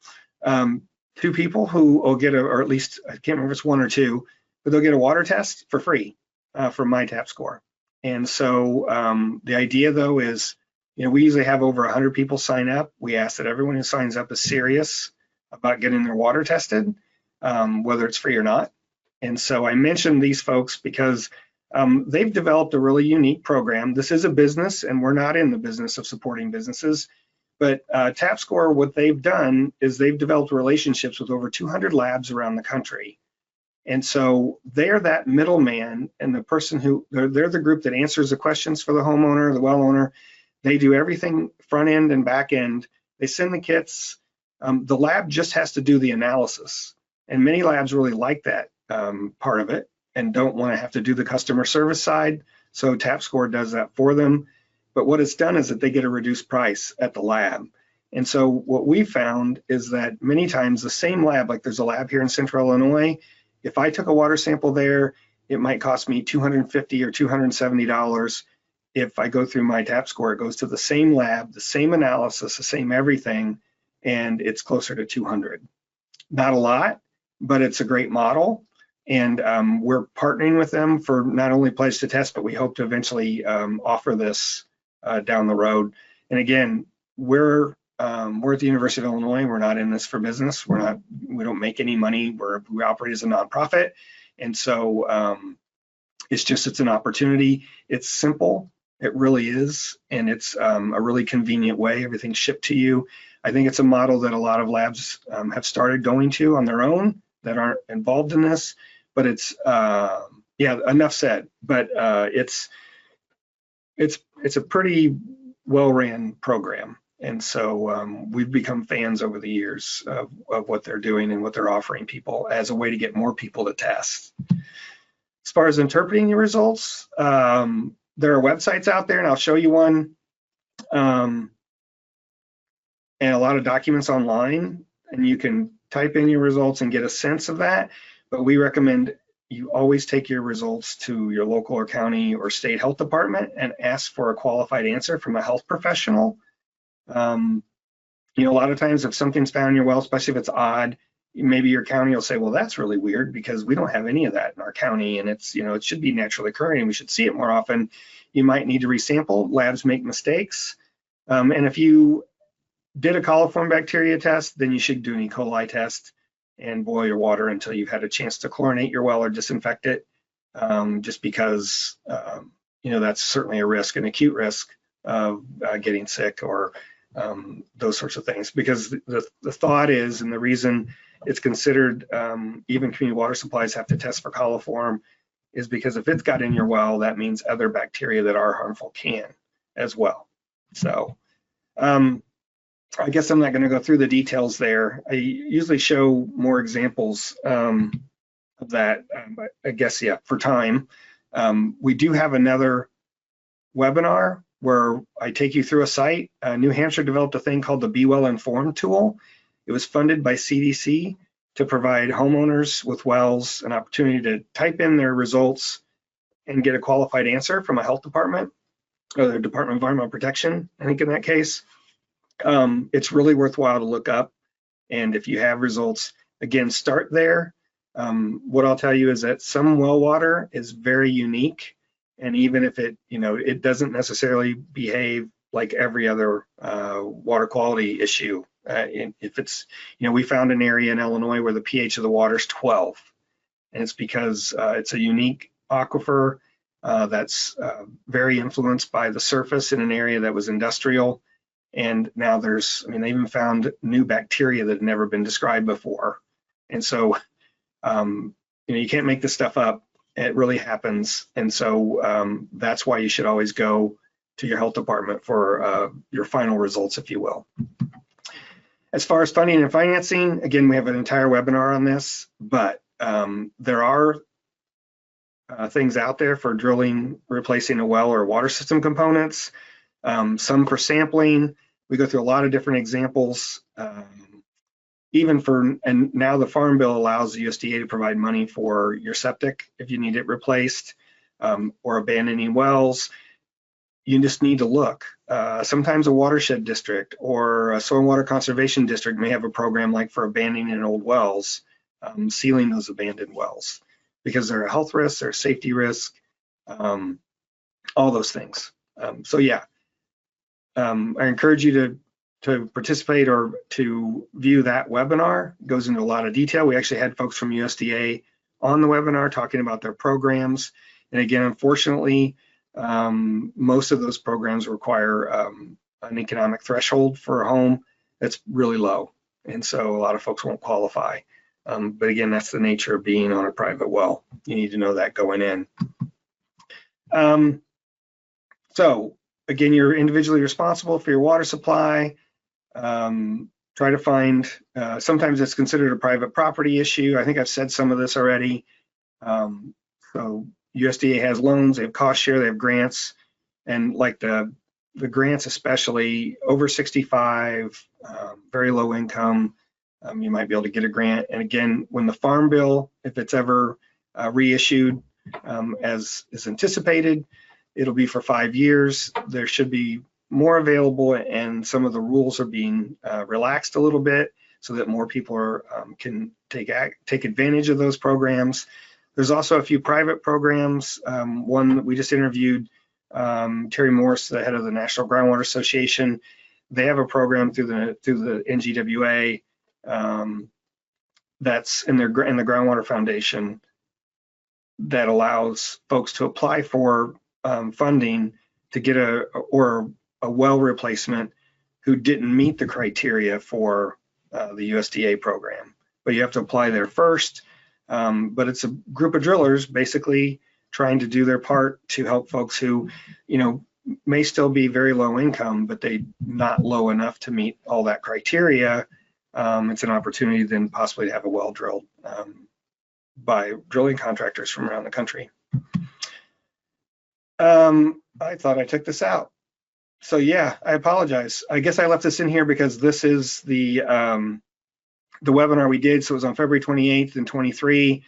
2 people who will get or at least, I can't remember if it's 1 or 2, but they'll get a water test for free from MyTapScore. And so the idea though is, we usually have over 100 people sign up. We ask that everyone who signs up is serious about getting their water tested, whether it's free or not. And so I mentioned these folks because they've developed a really unique program. This is a business, and we're not in the business of supporting businesses. But TapScore, what they've done is they've developed relationships with over 200 labs around the country. And so they're that middleman, and the person who, they're the group that answers the questions for the homeowner, the well owner. They do everything front end and back end. They send the kits. The lab just has to do the analysis. And many labs really like that part of it and don't want to have to do the customer service side. So TapScore does that for them. But what it's done is that they get a reduced price at the lab. And so what we found is that many times the same lab, like there's a lab here in Central Illinois, if I took a water sample there, it might cost me $250 or $270. If I go through MyTapScore, it goes to the same lab, the same analysis, the same everything, and it's closer to 200. Not a lot, but it's a great model. And we're partnering with them for not only Pledge to Test, but we hope to eventually offer this down the road. And again, we're at the University of Illinois. We're not in this for business. We don't make any money. We operate as a nonprofit. And so it's an opportunity. It's simple. It really is. And it's a really convenient way. Everything's shipped to you. I think it's a model that a lot of labs have started going to on their own that aren't involved in this. But it's, yeah, enough said. But it's a pretty well-ran program. And so we've become fans over the years of what they're doing and what they're offering people as a way to get more people to test. As far as interpreting your results, there are websites out there, and I'll show you one, and a lot of documents online, and you can type in your results and get a sense of that. But we recommend you always take your results to your local or county or state health department and ask for a qualified answer from a health professional. A lot of times if something's found in your well, especially if it's odd, maybe your county will say, well, that's really weird because we don't have any of that in our county, and it's, it should be naturally occurring and we should see it more often. You might need to resample. Labs make mistakes. And if you did a coliform bacteria test, then you should do an E. coli test and boil your water until you've had a chance to chlorinate your well or disinfect it, just because, that's certainly a risk, an acute risk of getting sick or those sorts of things. Because the thought is, and the reason it's considered, even community water supplies have to test for coliform, is because if it's got in your well, that means other bacteria that are harmful can as well. So I guess I'm not going to go through the details there. I usually show more examples of that, I guess, yeah, for time. We do have another webinar where I take you through a site. New Hampshire developed a thing called the Be Well Informed tool. It was funded by CDC to provide homeowners with wells an opportunity to type in their results and get a qualified answer from a health department or the Department of Environmental Protection, I think in that case. It's really worthwhile to look up. And if you have results, again, start there. What I'll tell you is that some well water is very unique. And even if it doesn't necessarily behave like every other water quality issue. If it's, we found an area in Illinois where the pH of the water is 12. And it's because it's a unique aquifer that's very influenced by the surface in an area that was industrial. And now they even found new bacteria that had never been described before. And so, you can't make this stuff up. It really happens. And so that's why you should always go to your health department for your final results, if you will. As far as funding and financing, again, we have an entire webinar on this, but there are things out there for drilling, replacing a well or water system components. Some for sampling. We go through a lot of different examples, and now the Farm Bill allows the USDA to provide money for your septic if you need it replaced, or abandoning wells. you just need to look. Sometimes a watershed district or a soil and water conservation district may have a program like for abandoning old wells, sealing those abandoned wells, because they're a health risk, they're a safety risk, all those things. So yeah, I encourage you to participate or to view that webinar. It goes into a lot of detail. We actually had folks from USDA on the webinar talking about their programs. And again, unfortunately, most of those programs require an economic threshold for a home that's really low. And so a lot of folks won't qualify. But again, that's the nature of being on a private well. You need to know that going in. So again, you're individually responsible for your water supply. Try to find, sometimes it's considered a private property issue. I think I've said some of this already. So USDA has loans, they have cost share, they have grants, and like the grants, especially over 65, very low income, you might be able to get a grant. And again, when the Farm Bill, if it's ever reissued as is anticipated, it'll be for 5 years. There should be more available, and some of the rules are being relaxed a little bit so that more people can take advantage of those programs. There's also a few private programs. One that we just interviewed, Terry Morse, the head of the National Groundwater Association. They have a program through the NGWA that's in the Groundwater Foundation that allows folks to apply for funding to get a well replacement who didn't meet the criteria for the USDA program. But you have to apply there first. But it's a group of drillers basically trying to do their part to help folks who, may still be very low income, but they not low enough to meet all that criteria. It's an opportunity then possibly to have a well drilled by drilling contractors from around the country. I thought I took this out. So yeah, I apologize. I guess I left this in here because this is the webinar we did. So it was on February 28th and 23.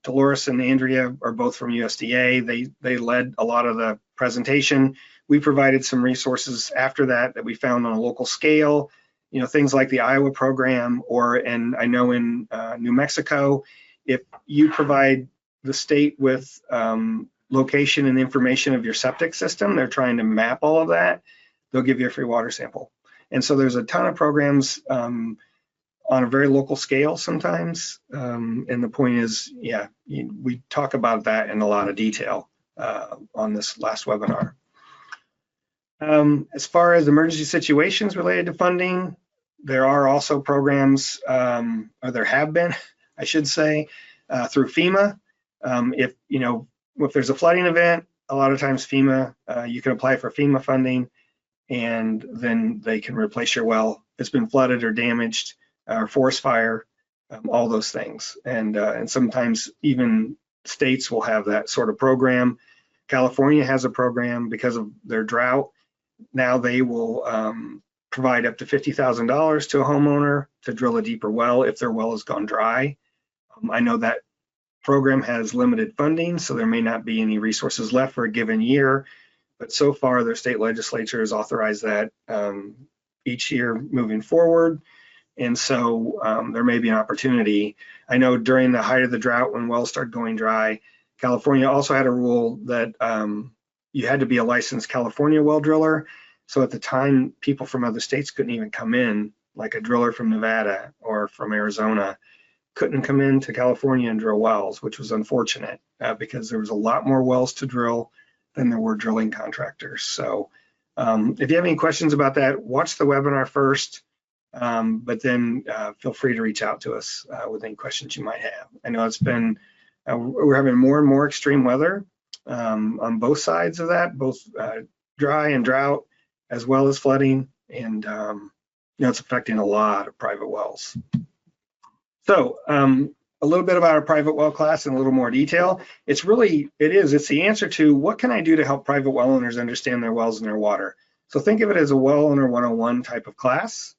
Dolores and Andrea are both from USDA. They led a lot of the presentation. We provided some resources after that we found on a local scale, things like the Iowa program, and I know in New Mexico, if you provide the state with location and information of your septic system, they're trying to map all of that, they'll give you a free water sample. And so there's a ton of programs on a very local scale sometimes. And the point is, yeah, we talk about that in a lot of detail on this last webinar. As far as emergency situations related to funding, there are also programs, or there have been, I should say, through FEMA. If there's a flooding event, a lot of times FEMA, you can apply for FEMA funding, and then they can replace your well if it's been flooded or damaged, or forest fire, all those things. And sometimes even states will have that sort of program. California has a program because of their drought. Now they will provide up to $50,000 to a homeowner to drill a deeper well if their well has gone dry. I know that program has limited funding, so there may not be any resources left for a given year, but so far their state legislature has authorized that each year moving forward. And so there may be an opportunity. I know during the height of the drought, when wells started going dry, California also had a rule that you had to be a licensed California well driller. So at the time, people from other states couldn't even come in, like a driller from Nevada or from Arizona couldn't come into California and drill wells, which was unfortunate because there was a lot more wells to drill than there were drilling contractors. So if you have any questions about that, watch the webinar first, but then feel free to reach out to us with any questions you might have. I know it's been, we're having more and more extreme weather on both sides of that, both dry and drought, as well as flooding, and it's affecting a lot of private wells. So a little bit about our private well class in a little more detail. It's the answer to what can I do to help private well owners understand their wells and their water. So think of it as a well owner 101 type of class.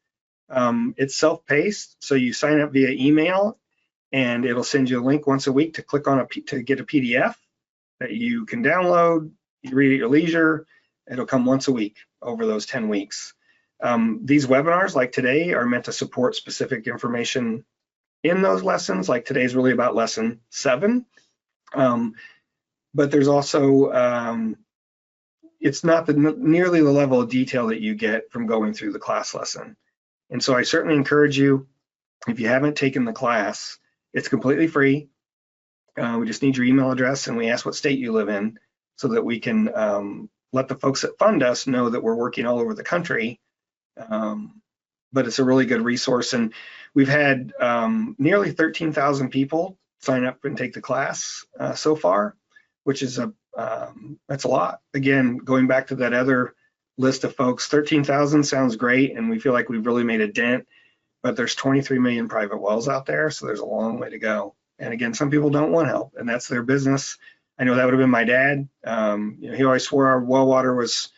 It's self-paced, so you sign up via email and it'll send you a link once a week to click on to get a PDF that you can download, you read at your leisure. It'll come once a week over those 10 weeks. These webinars like today are meant to support specific information in those lessons. Like today's really about lesson 7. But there's also, it's not nearly the level of detail that you get from going through the class lesson. And so I certainly encourage you, if you haven't taken the class, it's completely free. We just need your email address and we ask what state you live in so that we can let the folks that fund us know that we're working all over the country. But it's a really good resource. And we've had nearly 13,000 people sign up and take the class so far, which is that's a lot. Again, going back to that other list of folks, 13,000 sounds great, and we feel like we've really made a dent, but there's 23 million private wells out there, so there's a long way to go. And again, some people don't want help, and that's their business. I know that would have been my dad. He always swore our well water was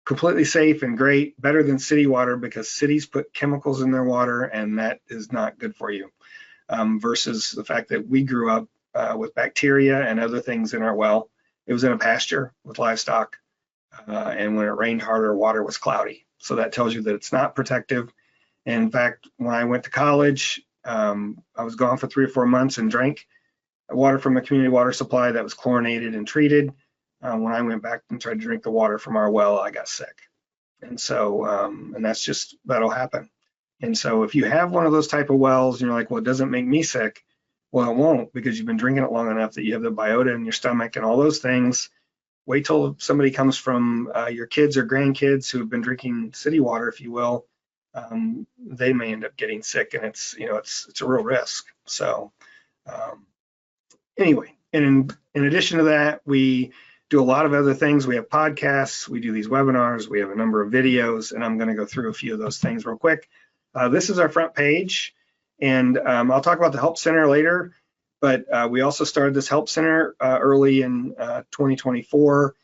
completely safe and great, better than city water, because cities put chemicals in their water, and that is not good for you. Versus the fact that we grew up with bacteria and other things in our well. It was in a pasture with livestock, and when it rained hard, our water was cloudy. So that tells you that it's not protective. And in fact, when I went to college, I was gone for 3 or 4 months and drank water from a community water supply that was chlorinated and treated. When I went back and tried to drink the water from our well, I got sick. And so, and that's just, that'll happen. And so if you have one of those type of wells and you're like, well, it doesn't make me sick, well, it won't, because you've been drinking it long enough that you have the biota in your stomach and all those things. Wait till somebody comes from your kids or grandkids who have been drinking city water, if you will. They may end up getting sick, and it's a real risk. So anyway, and in addition to that, we do a lot of other things. We have podcasts, we do these webinars, we have a number of videos, and I'm going to go through a few of those things real quick. This is our front page. And I'll talk about the Help Center later, but we also started this Help Center early in 2024.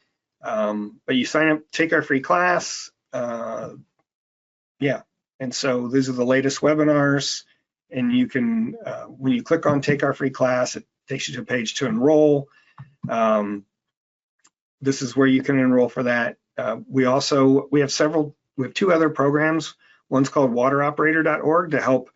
But you sign up, take our free class. Yeah, and so these are the latest webinars. And you can, when you click on Take Our Free Class, it takes you to a page to enroll. This is where you can enroll for that. We have 2 other programs. One's called wateroperator.org to help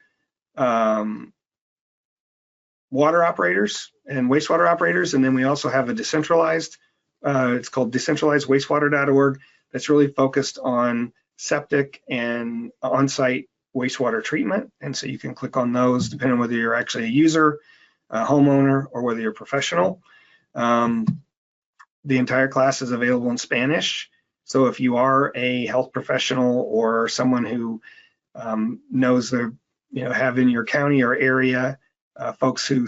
water operators and wastewater operators, and then we also have a decentralized, it's called decentralizedwastewater.org, that's really focused on septic and on-site wastewater treatment. And so you can click on those depending on whether you're actually a user, a homeowner, or whether you're a professional. The entire class is available in Spanish. So if you are a health professional or someone who knows have in your county or area folks who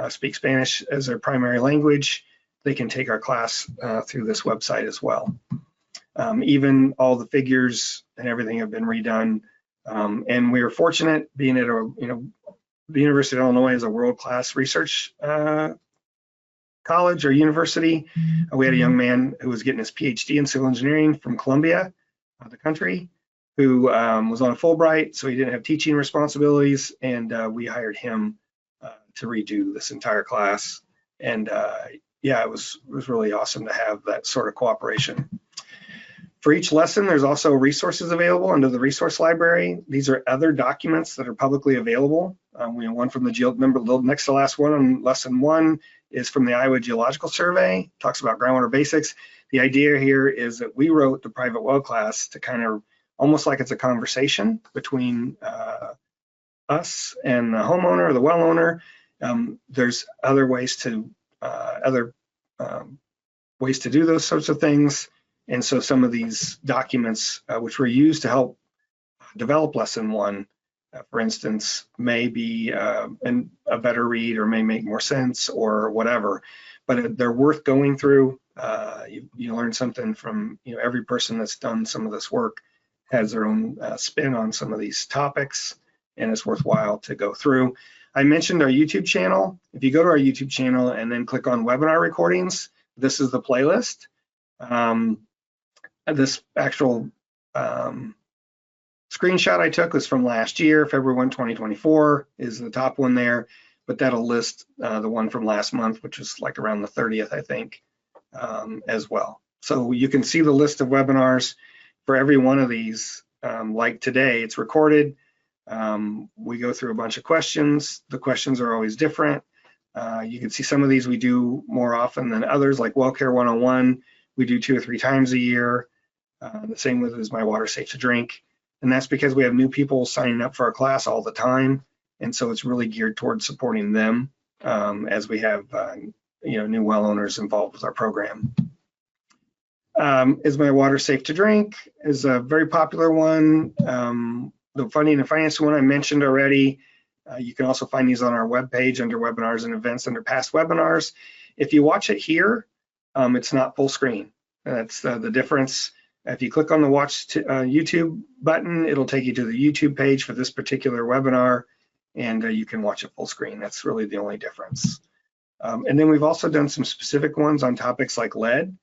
speak Spanish as their primary language, they can take our class through this website as well. Even all the figures and everything have been redone. And we are fortunate being at the University of Illinois is a world-class research college or university. We had a young man who was getting his PhD in civil engineering from Columbia, the country, who was on a Fulbright, so he didn't have teaching responsibilities, and we hired him to redo this entire class. And yeah, it was really awesome to have that sort of cooperation. For each lesson, there's also resources available under the resource library. These are other documents that are publicly available. One from the next to last one on lesson 1 is from the Iowa Geological Survey, talks about groundwater basics. The idea here is that we wrote the private well class to kind of almost like it's a conversation between us and the homeowner or the well owner. There's other ways to do those sorts of things. And so some of these documents, which were used to help develop lesson 1, for instance, may be a better read or may make more sense or whatever, but they're worth going through. You learn something from, every person that's done some of this work has their own spin on some of these topics, and it's worthwhile to go through. I mentioned our YouTube channel. If you go to our YouTube channel and then click on webinar recordings, this is the playlist. This actual screenshot I took was from last year, February 1, 2024 is the top one there, but that'll list the one from last month, which was like around the 30th, I think, as well. So you can see the list of webinars for every one of these. Like today, it's recorded. We go through a bunch of questions. The questions are always different. You can see some of these we do more often than others, like Well Care 101, we do 2 or 3 times a year. The same with Is My Water Safe to Drink? And that's because we have new people signing up for our class all the time. And so it's really geared towards supporting them as we have new well owners involved with our program. Is My Water Safe to Drink? Is a very popular one. The funding and financing one I mentioned already. You can also find these on our webpage under webinars and events under past webinars. If you watch it here, it's not full screen. That's the difference. If you click on the watch YouTube button, it'll take you to the YouTube page for this particular webinar, and you can watch it full screen. That's really the only difference. And then we've also done some specific ones on topics like lead.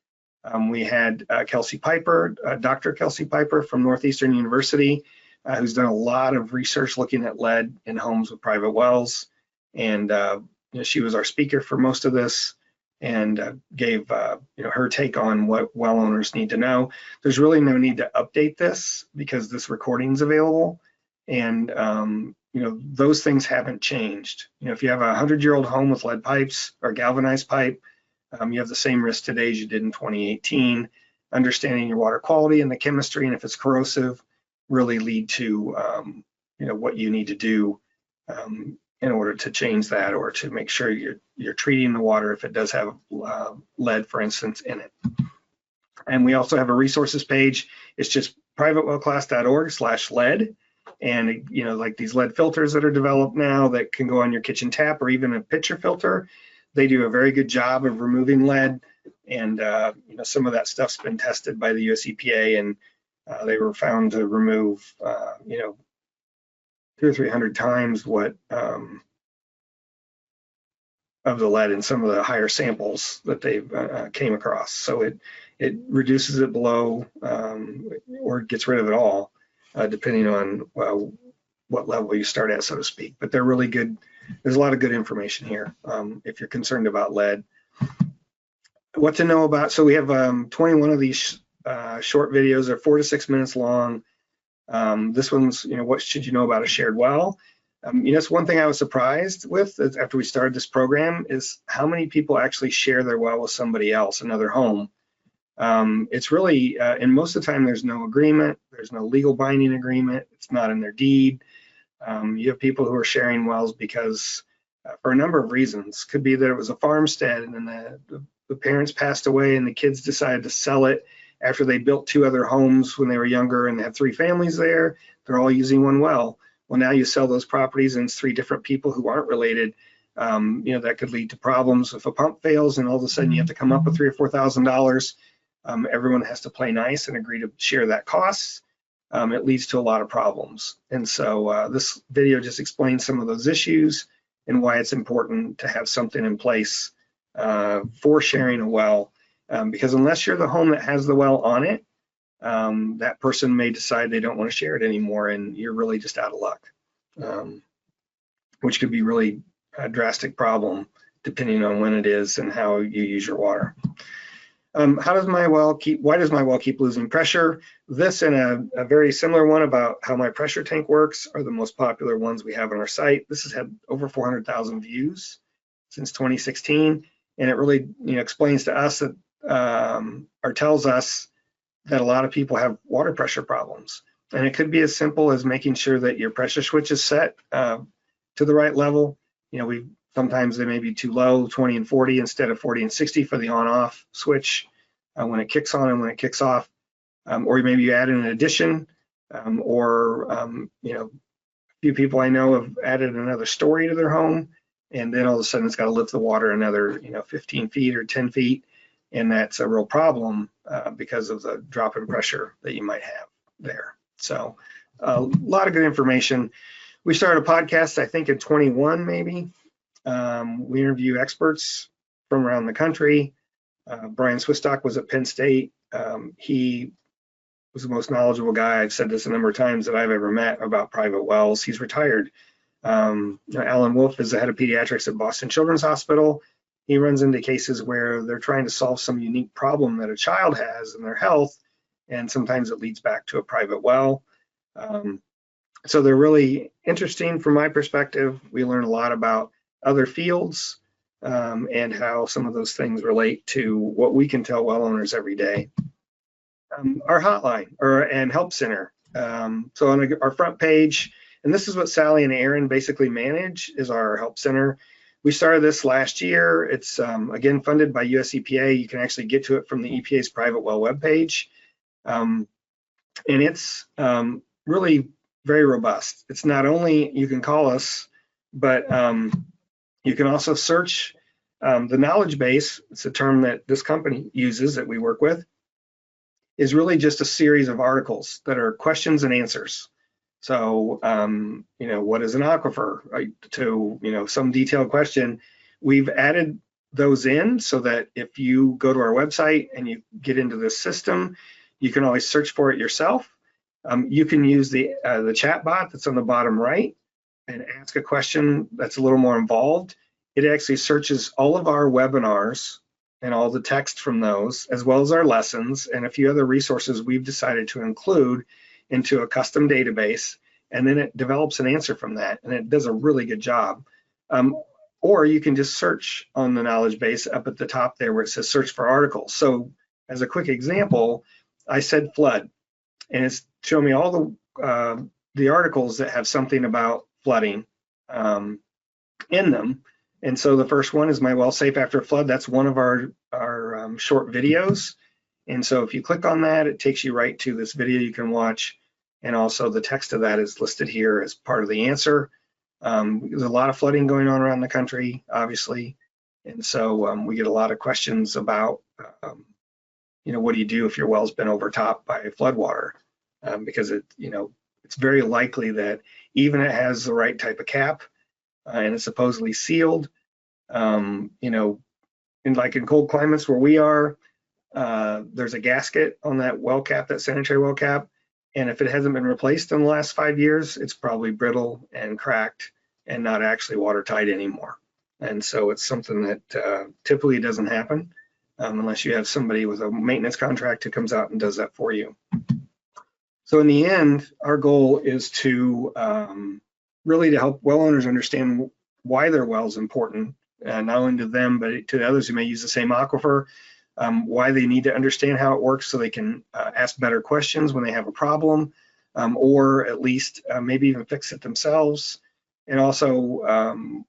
We had Kelsey Piper, Dr. Kelsey Piper from Northeastern University, who's done a lot of research looking at lead in homes with private wells. And she was our speaker for most of this and gave her take on what well owners need to know. There's really no need to update this because this recording's available. And those things haven't changed. If you have a 100-year-old home with lead pipes or galvanized pipe, you have the same risk today as you did in 2018. Understanding your water quality and the chemistry, and if it's corrosive, really lead to what you need to do in order to change that, or to make sure you're treating the water if it does have lead, for instance, in it. And we also have a resources page. It's just privatewellclass.org/lead. And like these lead filters that are developed now that can go on your kitchen tap or even a pitcher filter, they do a very good job of removing lead. And some of that stuff's been tested by the US EPA, and they were found to remove 200 or 300 times what of the lead in some of the higher samples that they came across. So it reduces it below or gets rid of it all, depending on what level you start at, so to speak. But they're really good. There's a lot of good information here if you're concerned about lead. What to know about, so we have 21 of these short videos. They're 4 to 6 minutes long. This one's, what should you know about a shared well? It's one thing I was surprised with after we started this program is how many people actually share their well with somebody else, another home. It's really, and most of the time there's no agreement, there's no legal binding agreement, it's not in their deed. You have people who are sharing wells because for a number of reasons. Could be that it was a farmstead and then the parents passed away and the kids decided to sell it after they built 2 other homes when they were younger and had 3 families there. They're all using one well. Well, now you sell those properties and it's 3 different people who aren't related. That could lead to problems if a pump fails and all of a sudden you have to come up with $3,000 or $4,000. Everyone has to play nice and agree to share that cost. It leads to a lot of problems. And so this video just explains some of those issues and why it's important to have something in place for sharing a well. Because unless you're the home that has the well on it, that person may decide they don't want to share it anymore, and you're really just out of luck, which could be really a drastic problem depending on when it is and how you use your water. Why does my well keep losing pressure? This and a very similar one about how my pressure tank works are the most popular ones we have on our site. This has had over 400,000 views since 2016, and it really explains to us that or tells us that a lot of people have water pressure problems. And it could be as simple as making sure that your pressure switch is set to the right level. Sometimes they may be too low, 20 and 40 instead of 40 and 60 for the on-off switch when it kicks on and when it kicks off. Or maybe you add in an addition, or a few people I know have added another story to their home, and then all of a sudden it's got to lift the water another 15 feet or 10 feet. And that's a real problem because of the drop in pressure that you might have there. So a lot of good information. We started a podcast, I think in 21 maybe. We interview experts from around the country. Brian Swistock was at Penn State. He was the most knowledgeable guy, I've said this a number of times, that I've ever met about private wells. He's retired. Alan Wolf is the head of pediatrics at Boston Children's Hospital. he runs into cases where they're trying to solve some unique problem that a child has in their health, and sometimes it leads back to a private well. So they're really interesting from my perspective. We learn a lot about other fields and how some of those things relate to what we can tell well owners every day. Our hotline and help center. So on our front page, and this is what Sally and Aaron basically manage, is our help center. We started this last year. It's again funded by US EPA. You can actually get to it from the EPA's private well webpage. And it's really very robust. It's not only you can call us, but you can also search the knowledge base. It's a term that this company uses that we work with, is really just a series of articles that are questions and answers. So, you know, what is an aquifer? Right? To, you know, some detailed question. We've added those in so that if you go to our website and you get into this system, you can always search for it yourself. You can use the chat bot that's on the bottom right and ask a question that's a little more involved. It actually searches all of our webinars and all the text from those, as well as our lessons and a few other resources we've decided to include into a custom database, and then it develops an answer from that, and it does a really good job. Or you can just search on the knowledge base up at the top there where it says search for articles. So as a quick example, I said flood, and it's showing me all the articles that have something about flooding in them. And so the first one is my well safe after flood. That's one of our short videos. And so if you click on that, it takes you right to this video you can watch. And also the text of that is listed here as part of the answer. There's a lot of flooding going on around the country, obviously. And so we get a lot of questions about, you know, what do you do if your well's been overtopped by floodwater? Because it's very likely that even it has the right type of cap and it's supposedly sealed, you know, like in cold climates where we are, there's a gasket on that well cap, that sanitary well cap. And if it hasn't been replaced in the last 5 years, it's probably brittle and cracked and not actually watertight anymore. And so it's something that typically doesn't happen unless you have somebody with a maintenance contract who comes out and does that for you. So in the end, our goal is to really to help well owners understand why their well is important, not only to them, but to others who may use the same aquifer, why they need to understand how it works so they can ask better questions when they have a problem, or at least maybe even fix it themselves, and also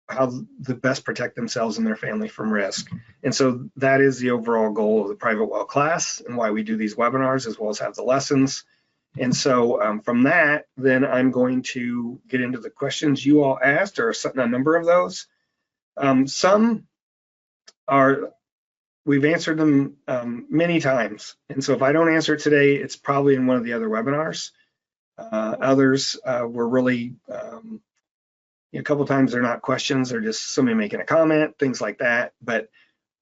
how to best protect themselves and their family from risk. And so that is the overall goal of the private well class and why we do these webinars, as well as have the lessons. And so from that, then I'm going to get into the questions you all asked, or a number of those. Some are, we've answered them many times. And so if I don't answer it today, it's probably in one of the other webinars. Others were really, a couple of times they're not questions, they're just somebody making a comment, things like that. But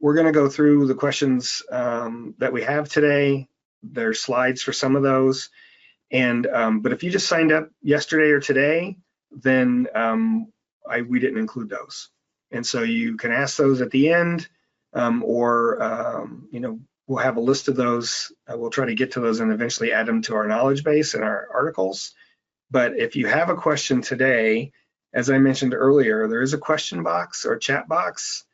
we're gonna go through the questions that we have today. There's slides for some of those. And but if you just signed up yesterday or today, then we didn't include those. And so you can ask those at the end, or we'll have a list of those. We'll try to get to those and eventually add them to our knowledge base and our articles. But if you have a question today, as I mentioned earlier, there is a question box or chat box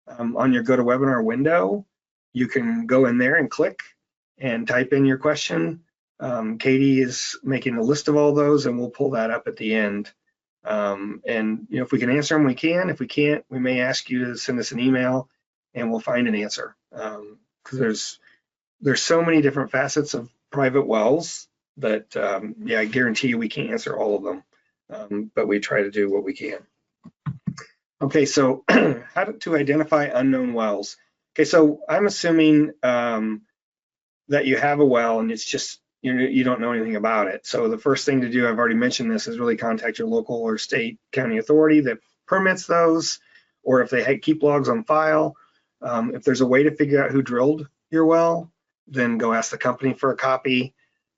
on your GoToWebinar window. You can go in there and click and type in your question. Katie is making a list of all those, and we'll pull that up at the end. And if we can answer them, we can. If we can't, we may ask you to send us an email, and we'll find an answer. Because there's so many different facets of private wells that I guarantee you we can't answer all of them. But we try to do what we can. Okay, so how to identify unknown wells. Okay, so I'm assuming that you have a well and it's just, you don't know anything about it. So the first thing to do, I've already mentioned this, is really contact your local or state county authority that permits those, or if they keep logs on file. If there's a way to figure out who drilled your well, then go ask the company for a copy.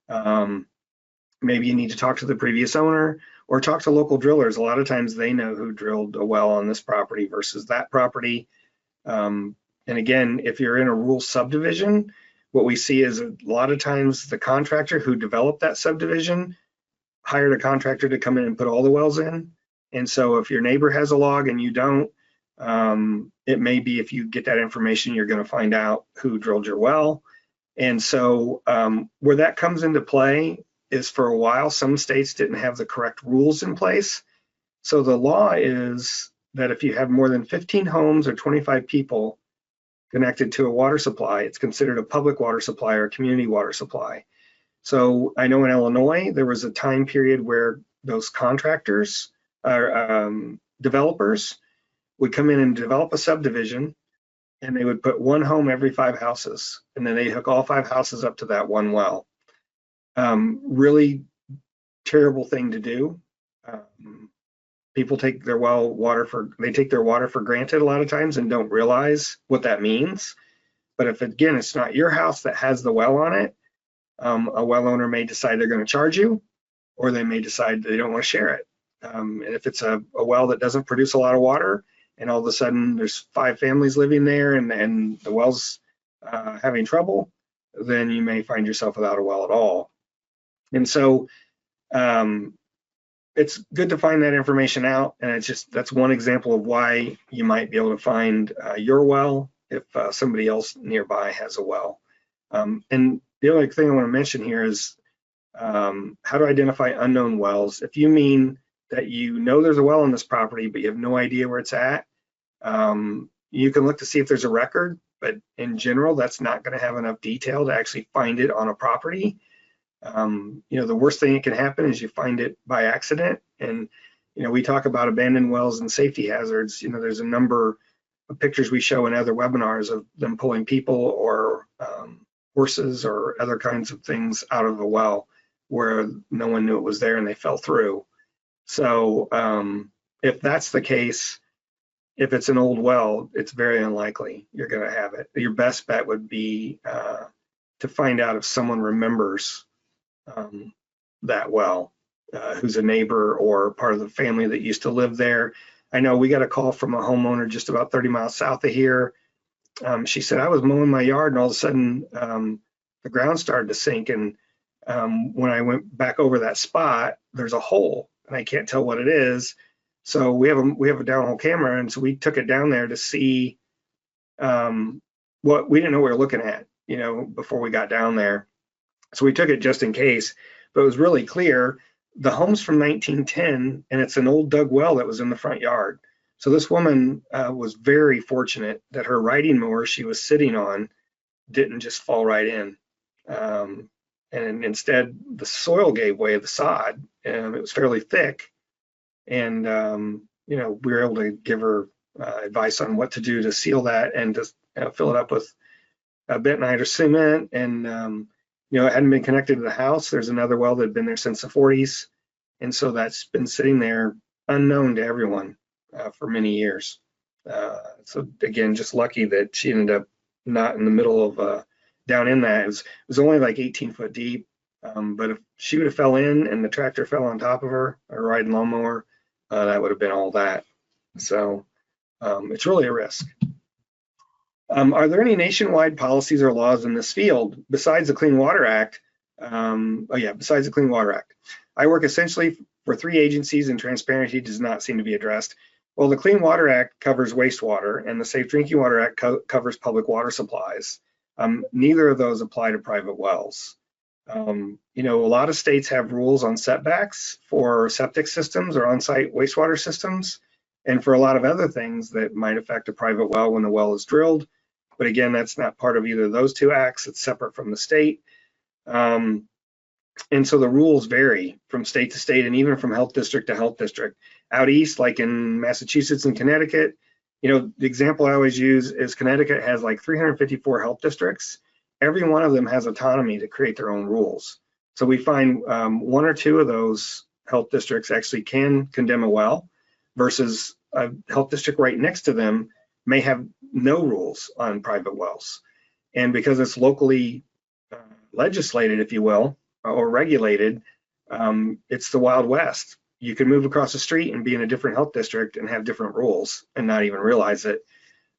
Maybe you need to talk to the previous owner or talk to local drillers. A lot of times they know who drilled a well on this property versus that property. And again, if you're in a rural subdivision, what we see is a lot of times the contractor who developed that subdivision hired a contractor to come in and put all the wells in. And so if your neighbor has a log and you don't, it may be if you get that information, you're going to find out who drilled your well. And so where that comes into play is, for a while, some states didn't have the correct rules in place. So the law is that if you have more than 15 homes or 25 people connected to a water supply, it's considered a public water supply or a community water supply. So I know in Illinois, there was a time period where those contractors or developers would come in and develop a subdivision, and they would put one home every 5 houses, and then they hook all 5 houses up to that one well. Really terrible thing to do. People take their water for granted a lot of times and don't realize what that means. But if, again, it's not your house that has the well on it, a well owner may decide they're going to charge you, or they may decide they don't want to share it. And if it's a well that doesn't produce a lot of water, and all of a sudden there's 5 families living there, and the well's having trouble, then you may find yourself without a well at all. And so it's good to find that information out, and that's one example of why you might be able to find your well if somebody else nearby has a well. And the only thing I want to mention here is how to identify unknown wells. If you mean that you know there's a well on this property, but you have no idea where it's at, you can look to see if there's a record, but in general, that's not going to have enough detail to actually find it on a property. The worst thing that can happen is you find it by accident. And, we talk about abandoned wells and safety hazards. There's a number of pictures we show in other webinars of them pulling people or horses or other kinds of things out of a well where no one knew it was there and they fell through. So if that's the case, if it's an old well, it's very unlikely you're going to have it. Your best bet would be to find out if someone remembers that well, who's a neighbor or part of the family that used to live there. I know we got a call from a homeowner just about 30 miles south of here. She said, I was mowing my yard and all of a sudden the ground started to sink. And when I went back over that spot, there's a hole and I can't tell what it is. So we have a downhole camera, and so we took it down there to see what we didn't know we were looking at, before we got down there. So we took it just in case, but it was really clear. The home's from 1910, and it's an old dug well that was in the front yard. So this woman was very fortunate that her riding mower she was sitting on didn't just fall right in. And instead, the soil gave way, the sod. It was fairly thick. And, we were able to give her advice on what to do to seal that and just fill it up with bentonite or cement. And, it hadn't been connected to the house. There's another well that had been there since the 40s. And so that's been sitting there unknown to everyone for many years. So again, just lucky that she ended up not in the middle of down in that. It was only like 18 foot deep. But if she would have fell in and the tractor fell on top of her, or riding lawnmower, that would have been all that. So it's really a risk. Are there any nationwide policies or laws in this field besides the Clean Water Act? Besides the Clean Water Act. I work essentially for 3 agencies, and transparency does not seem to be addressed. Well, the Clean Water Act covers wastewater, and the Safe Drinking Water Act covers public water supplies. Neither of those apply to private wells. A lot of states have rules on setbacks for septic systems or on-site wastewater systems, and for a lot of other things that might affect a private well when the well is drilled. But again, that's not part of either of those 2 acts. It's separate from the state. And so the rules vary from state to state, and even from health district to health district. Out east, like in Massachusetts and Connecticut, the example I always use is Connecticut has like 354 health districts. Every one of them has autonomy to create their own rules. So we find 1 or 2 of those health districts actually can condemn a well, versus a health district right next to them may have no rules on private wells. And because it's locally legislated, if you will, or regulated, it's the Wild West. You can move across the street and be in a different health district and have different rules and not even realize it.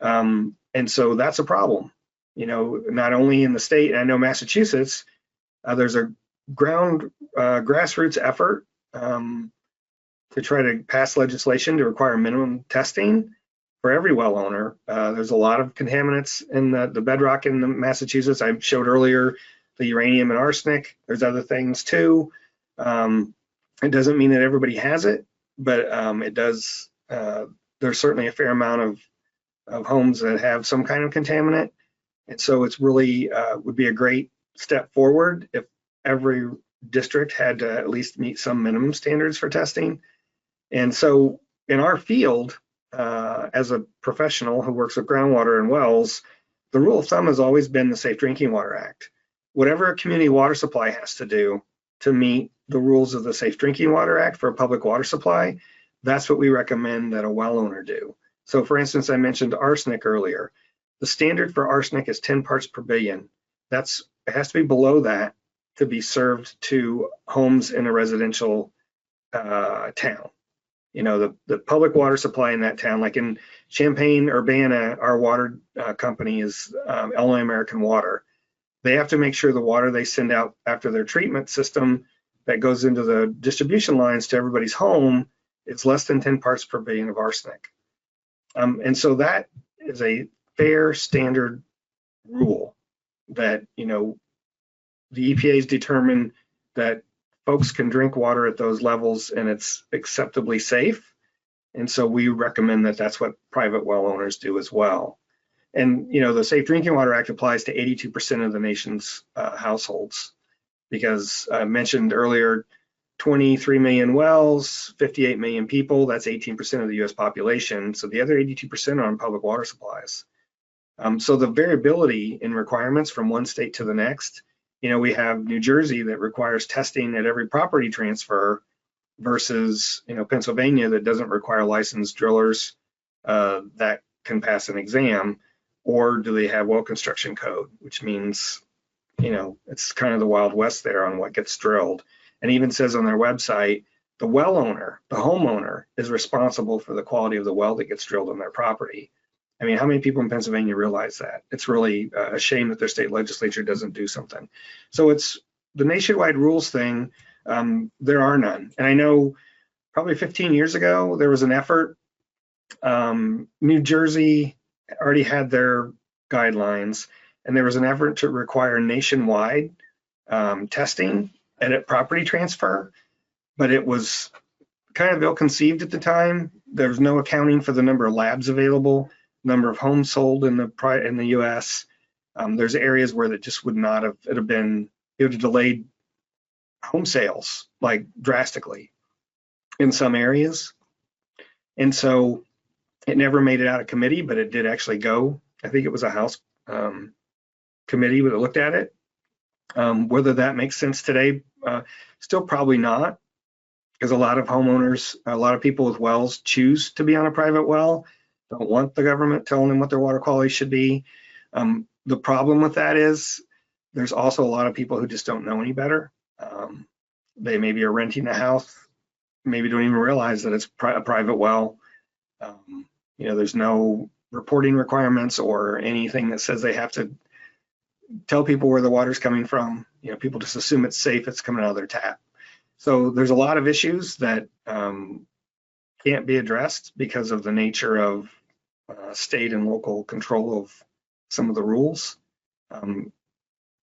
And so that's a problem. You know, not only in the state, and I know Massachusetts, there's a grassroots effort to try to pass legislation to require minimum testing for every well owner. There's a lot of contaminants in the bedrock in Massachusetts. I showed earlier the uranium and arsenic. There's other things too. It doesn't mean that everybody has it, but it does. There's certainly a fair amount of homes that have some kind of contaminant. And so it's really would be a great step forward if every district had to at least meet some minimum standards for testing. And so in our field, as a professional who works with groundwater and wells, the rule of thumb has always been the Safe Drinking Water Act. Whatever a community water supply has to do to meet the rules of the Safe Drinking Water Act for a public water supply, that's what we recommend that a well owner do. So for instance, I mentioned arsenic earlier. The standard for arsenic is 10 parts per billion. It has to be below that to be served to homes in a residential town. You know, the public water supply in that town, like in Champaign, Urbana, our water company is Illinois American Water. They have to make sure the water they send out after their treatment system that goes into the distribution lines to everybody's home is less than 10 parts per billion of arsenic. And so that is a fair standard rule that, you know, the EPA's determined that folks can drink water at those levels and it's acceptably safe. And so we recommend that that's what private well owners do as well. And, you know, the Safe Drinking Water Act applies to 82% of the nation's households, because I mentioned earlier, 23 million wells, 58 million people, that's 18% of the US population. So the other 82% are on public water supplies. So the variability in requirements from one state to the next, you know, we have New Jersey that requires testing at every property transfer versus, you know, Pennsylvania that doesn't require licensed drillers that can pass an exam. Or do they have well construction code, which means, you know, it's kind of the Wild West there on what gets drilled. And even says on their website, the well owner, the homeowner, is responsible for the quality of the well that gets drilled on their property. I mean, how many people in Pennsylvania realize that? It's really a shame that their state legislature doesn't do something. So it's the nationwide rules thing. There are none. And I know probably 15 years ago, there was an effort. New Jersey already had their guidelines, and there was an effort to require nationwide testing at property transfer, but it was kind of ill-conceived at the time. There was no accounting for the number of labs available, number of homes sold in the U.S. There's areas where that just would not have, it would have delayed home sales like drastically in some areas. And so it never made it out of committee, but it did actually go. I think it was a House committee that looked at it. Whether that makes sense today, still probably not, because a lot of homeowners, a lot of people with wells choose to be on a private well, don't want the government telling them what their water quality should be. The problem with that is there's also a lot of people who just don't know any better. They maybe are renting a house, maybe don't even realize that it's a private well. You know, there's no reporting requirements or anything that says they have to tell people where the water's coming from. You know, people just assume it's safe, it's coming out of their tap. So there's a lot of issues that can't be addressed because of the nature of state and local control of some of the rules.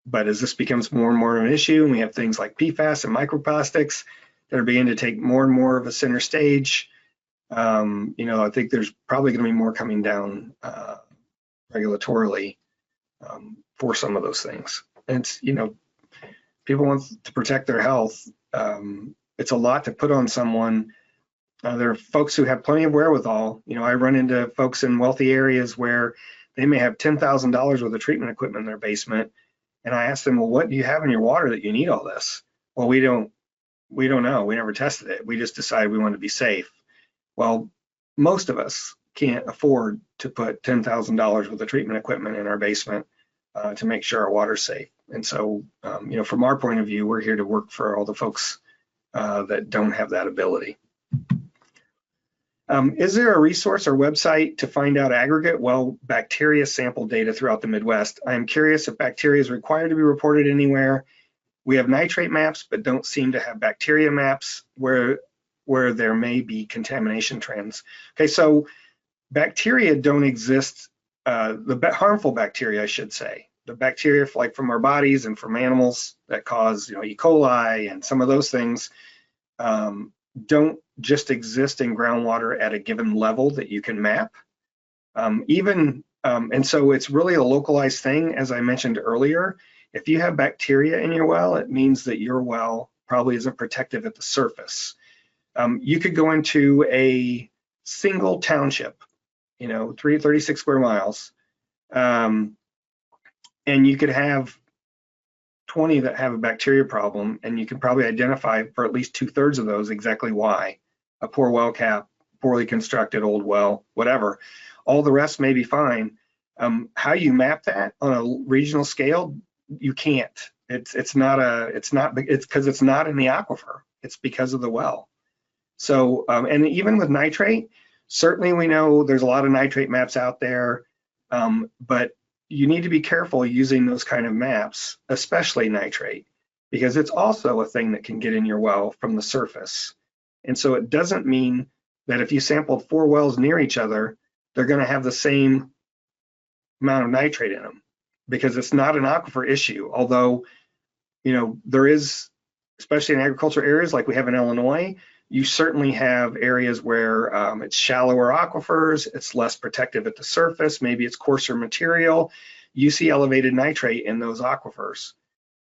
But as this becomes more and more of an issue, and we have things like PFAS and microplastics that are beginning to take more and more of a center stage, you know, I think there's probably going to be more coming down regulatorily for some of those things. And it's, you know, people want to protect their health. It's a lot to put on someone. There are folks who have plenty of wherewithal. You know, I run into folks in wealthy areas where they may have $10,000 worth of treatment equipment in their basement. And I ask them, well, what do you have in your water that you need all this? Well, we don't know. We never tested it. We just decided we wanted to be safe. Well, most of us can't afford to put $10,000 worth of treatment equipment in our basement to make sure our water's safe. And so, you know, from our point of view, we're here to work for all the folks that don't have that ability. Is there a resource or website to find out aggregate well bacteria sample data throughout the Midwest? I am curious if bacteria is required to be reported anywhere. We have nitrate maps, but don't seem to have bacteria maps where there may be contamination trends. Okay, so bacteria don't exist, harmful bacteria, I should say. The bacteria like from our bodies and from animals that cause, E. coli and some of those things don't just exist in groundwater at a given level that you can map. And so it's really a localized thing, as I mentioned earlier. If you have bacteria in your well, it means that your well probably isn't protective at the surface. You could go into a single township, 36 square miles, and you could have 20 that have a bacteria problem, and you can probably identify for at least 2/3 of those exactly why. A poor well cap, poorly constructed old well, whatever. All the rest may be fine. How you map that on a regional scale, you can't. It's because it's not in the aquifer. It's because of the well. So, and even with nitrate, certainly we know there's a lot of nitrate maps out there, but you need to be careful using those kind of maps, especially nitrate, because it's also a thing that can get in your well from the surface. And so it doesn't mean that if you sampled 4 wells near each other, they're going to have the same amount of nitrate in them, because it's not an aquifer issue. Although, there is, especially in agriculture areas like we have in Illinois, you certainly have areas where it's shallower aquifers, it's less protective at the surface, maybe it's coarser material. You see elevated nitrate in those aquifers.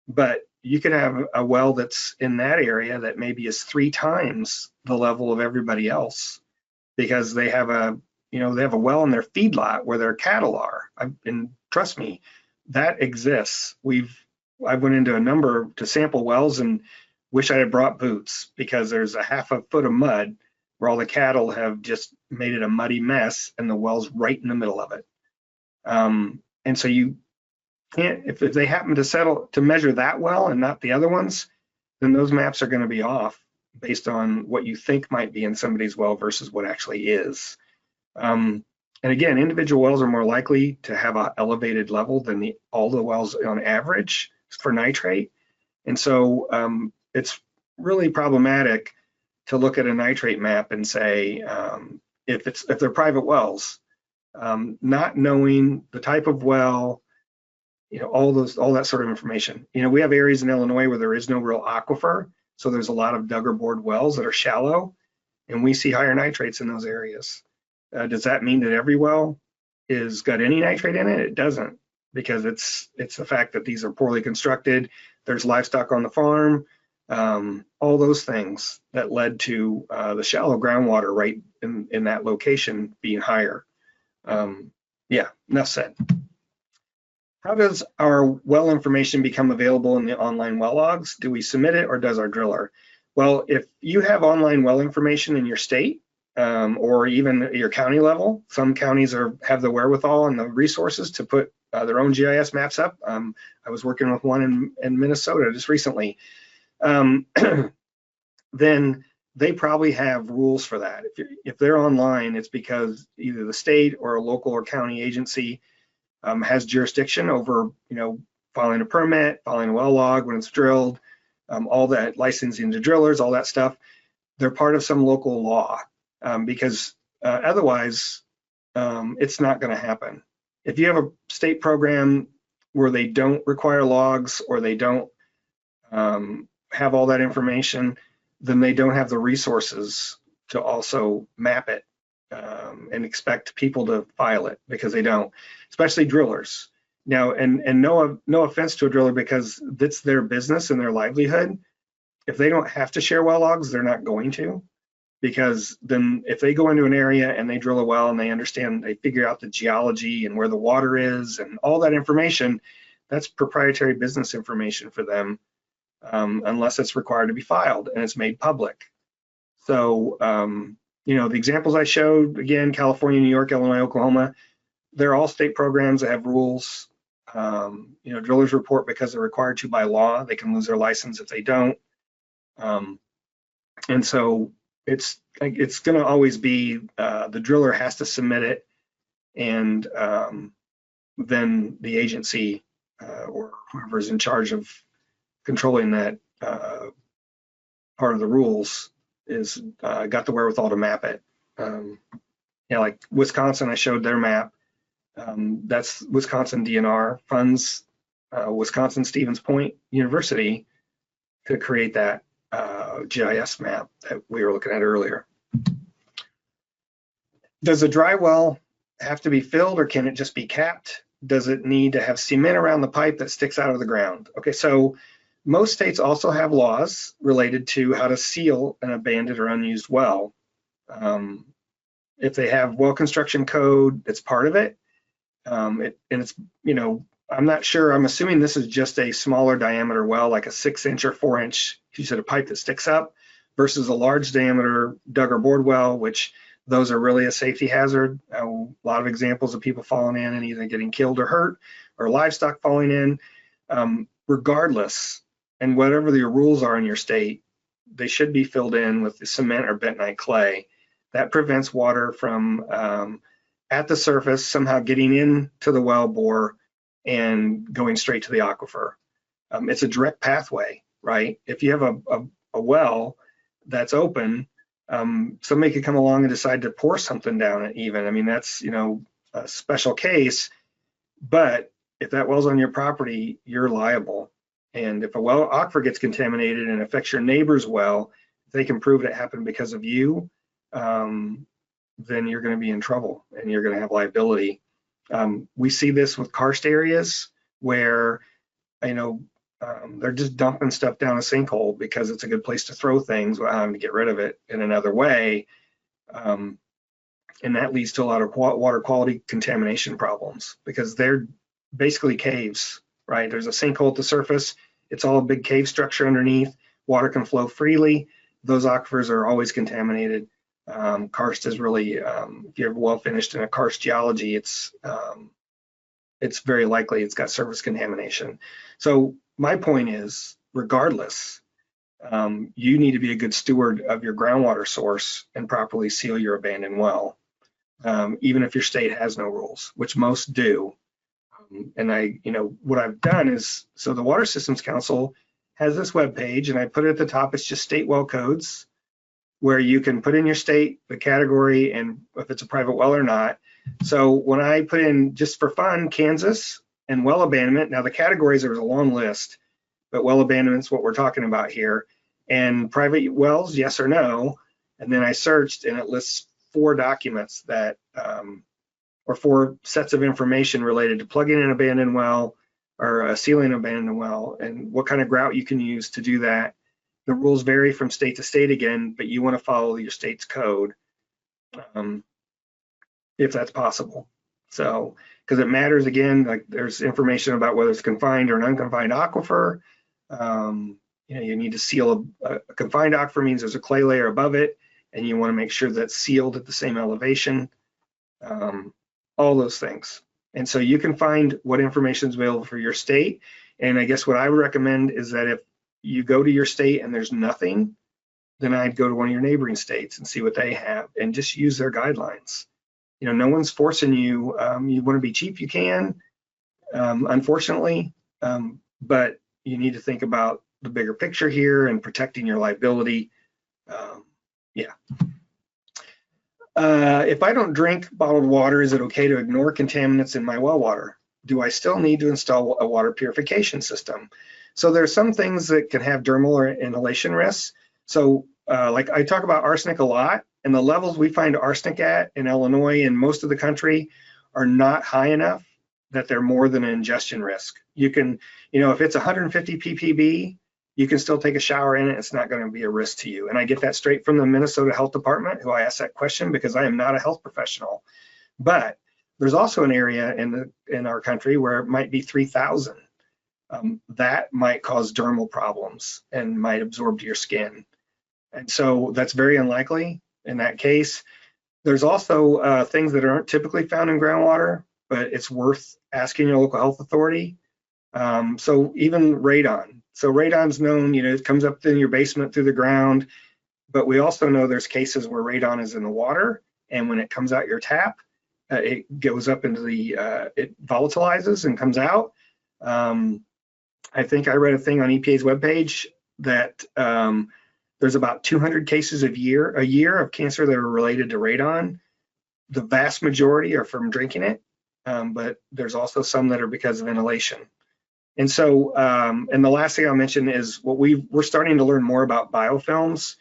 But you could have a well that's in that area that maybe is 3 times the level of everybody else, because they have a well in their feedlot where their cattle are. And trust me, that exists. I went into a number to sample wells and wish I had brought boots, because there's a half a foot of mud where all the cattle have just made it a muddy mess, and the well's right in the middle of it. And so you can't, if they happen to measure that well and not the other ones, then those maps are going to be off based on what you think might be in somebody's well versus what actually is. And again, individual wells are more likely to have an elevated level than all the wells on average for nitrate. And so it's really problematic to look at a nitrate map and say, if they're private wells, not knowing the type of well, all that sort of information. We have areas in Illinois where there is no real aquifer, so there's a lot of dug or bored wells that are shallow, and we see higher nitrates in those areas. Does that mean that every well is got any nitrate in it? It doesn't, because it's the fact that these are poorly constructed. There's livestock on the farm, all those things that led to the shallow groundwater right in that location being higher. Yeah, enough said. How does our well information become available in the online well logs? Do we submit it, or does our driller? Well, if you have online well information in your state, or even at your county level, some counties have the wherewithal and the resources to put their own GIS maps up. I was working with one in Minnesota just recently. Then they probably have rules for that. If they're online, it's because either the state or a local or county agency has jurisdiction over, filing a permit, filing a well log when it's drilled, all that, licensing the drillers, all that stuff. They're part of some local law, because otherwise it's not going to happen. If you have a state program where they don't require logs, or they don't have all that information, then they don't have the resources to also map it and expect people to file it, because they don't, especially drillers. Now, and no offense to a driller, because that's their business and their livelihood. If they don't have to share well logs, they're not going to, because then if they go into an area and they drill a well and they figure out the geology and where the water is and all that information, that's proprietary business information for them, unless it's required to be filed and it's made public. So, the examples I showed, again, California, New York, Illinois, Oklahoma, they're all state programs that have rules. Drillers report because they're required to by law. They can lose their license if they don't. And so it's going to always be the driller has to submit it, and then the agency or whoever's in charge of controlling that part of the rules is got the wherewithal to map it. Like Wisconsin, I showed their map. That's Wisconsin DNR funds Wisconsin Stevens Point University to create that GIS map that we were looking at earlier. Does a dry well have to be filled, or can it just be capped? Does it need to have cement around the pipe that sticks out of the ground? Okay, so most states also have laws related to how to seal an abandoned or unused well. If they have well construction code, it's part of it. And it's, I'm not sure, I'm assuming this is just a smaller diameter well, like a 6-inch or 4-inch, you said a pipe that sticks up, versus a large diameter dug or bored well, which those are really a safety hazard. A lot of examples of people falling in and either getting killed or hurt, or livestock falling in. Regardless, and whatever the rules are in your state, they should be filled in with the cement or bentonite clay. That prevents water from at the surface somehow getting into the well bore and going straight to the aquifer. It's a direct pathway, right? If you have a well that's open, somebody could come along and decide to pour something down it even. I mean, that's, a special case, but if that well's on your property, you're liable. And if a well aquifer gets contaminated and affects your neighbor's well, if they can prove it happened because of you, then you're going to be in trouble and you're going to have liability. We see this with karst areas where, they're just dumping stuff down a sinkhole because it's a good place to throw things without having to get rid of it in another way. And that leads to a lot of water quality contamination problems because they're basically caves, right? There's a sinkhole at the surface. It's all a big cave structure underneath. Water can flow freely. Those aquifers are always contaminated. Karst is really, if you're well finished in a karst geology, it's very likely it's got surface contamination. So my point is, regardless, you need to be a good steward of your groundwater source and properly seal your abandoned well, even if your state has no rules, which most do. And what I've done is, so the Water Systems Council has this web page, and I put it at the top. It's just state well codes, where you can put in your state, the category, and if it's a private well or not. So when I put in, just for fun, Kansas and well abandonment, now the categories, there was a long list, but well abandonment's what we're talking about here. And private wells, yes or no. And then I searched, and it lists 4 documents that, or 4 sets of information related to plugging an abandoned well or sealing an abandoned well, and what kind of grout you can use to do that. The rules vary from state to state again, but you want to follow your state's code if that's possible. So, because it matters again, like there's information about whether it's confined or an unconfined aquifer. You need to seal a confined aquifer means there's a clay layer above it, and you want to make sure that's sealed at the same elevation. All those things. And so you can find what information is available for your state. And I guess what I would recommend is that if you go to your state and there's nothing, then I'd go to one of your neighboring states and see what they have and just use their guidelines. No one's forcing you. You want to be cheap, you can, unfortunately, but you need to think about the bigger picture here and protecting your liability. If I don't drink bottled water, is it okay to ignore contaminants in my well water? Do I still need to install a water purification system? So there's some things that can have dermal or inhalation risks. So like I talk about arsenic a lot, and the levels we find arsenic at in Illinois and most of the country are not high enough that they're more than an ingestion risk. You can, if it's 150 ppb, you can still take a shower in it. It's not going to be a risk to you. And I get that straight from the Minnesota Health Department, who I asked that question because I am not a health professional. But there's also an area in our country where it might be 3,000. That might cause dermal problems and might absorb to your skin. And so that's very unlikely in that case. There's also things that aren't typically found in groundwater, but it's worth asking your local health authority. So even radon. So radon's known, it comes up in your basement through the ground. but we also know there's cases where radon is in the water, and when it comes out your tap, it goes up into the, it volatilizes and comes out. I think I read a thing on EPA's webpage that there's about 200 cases a year of cancer that are related to radon. The vast majority are from drinking it, but there's also some that are because of inhalation. And so, and the last thing I'll mention is what we're starting to learn more about biofilms.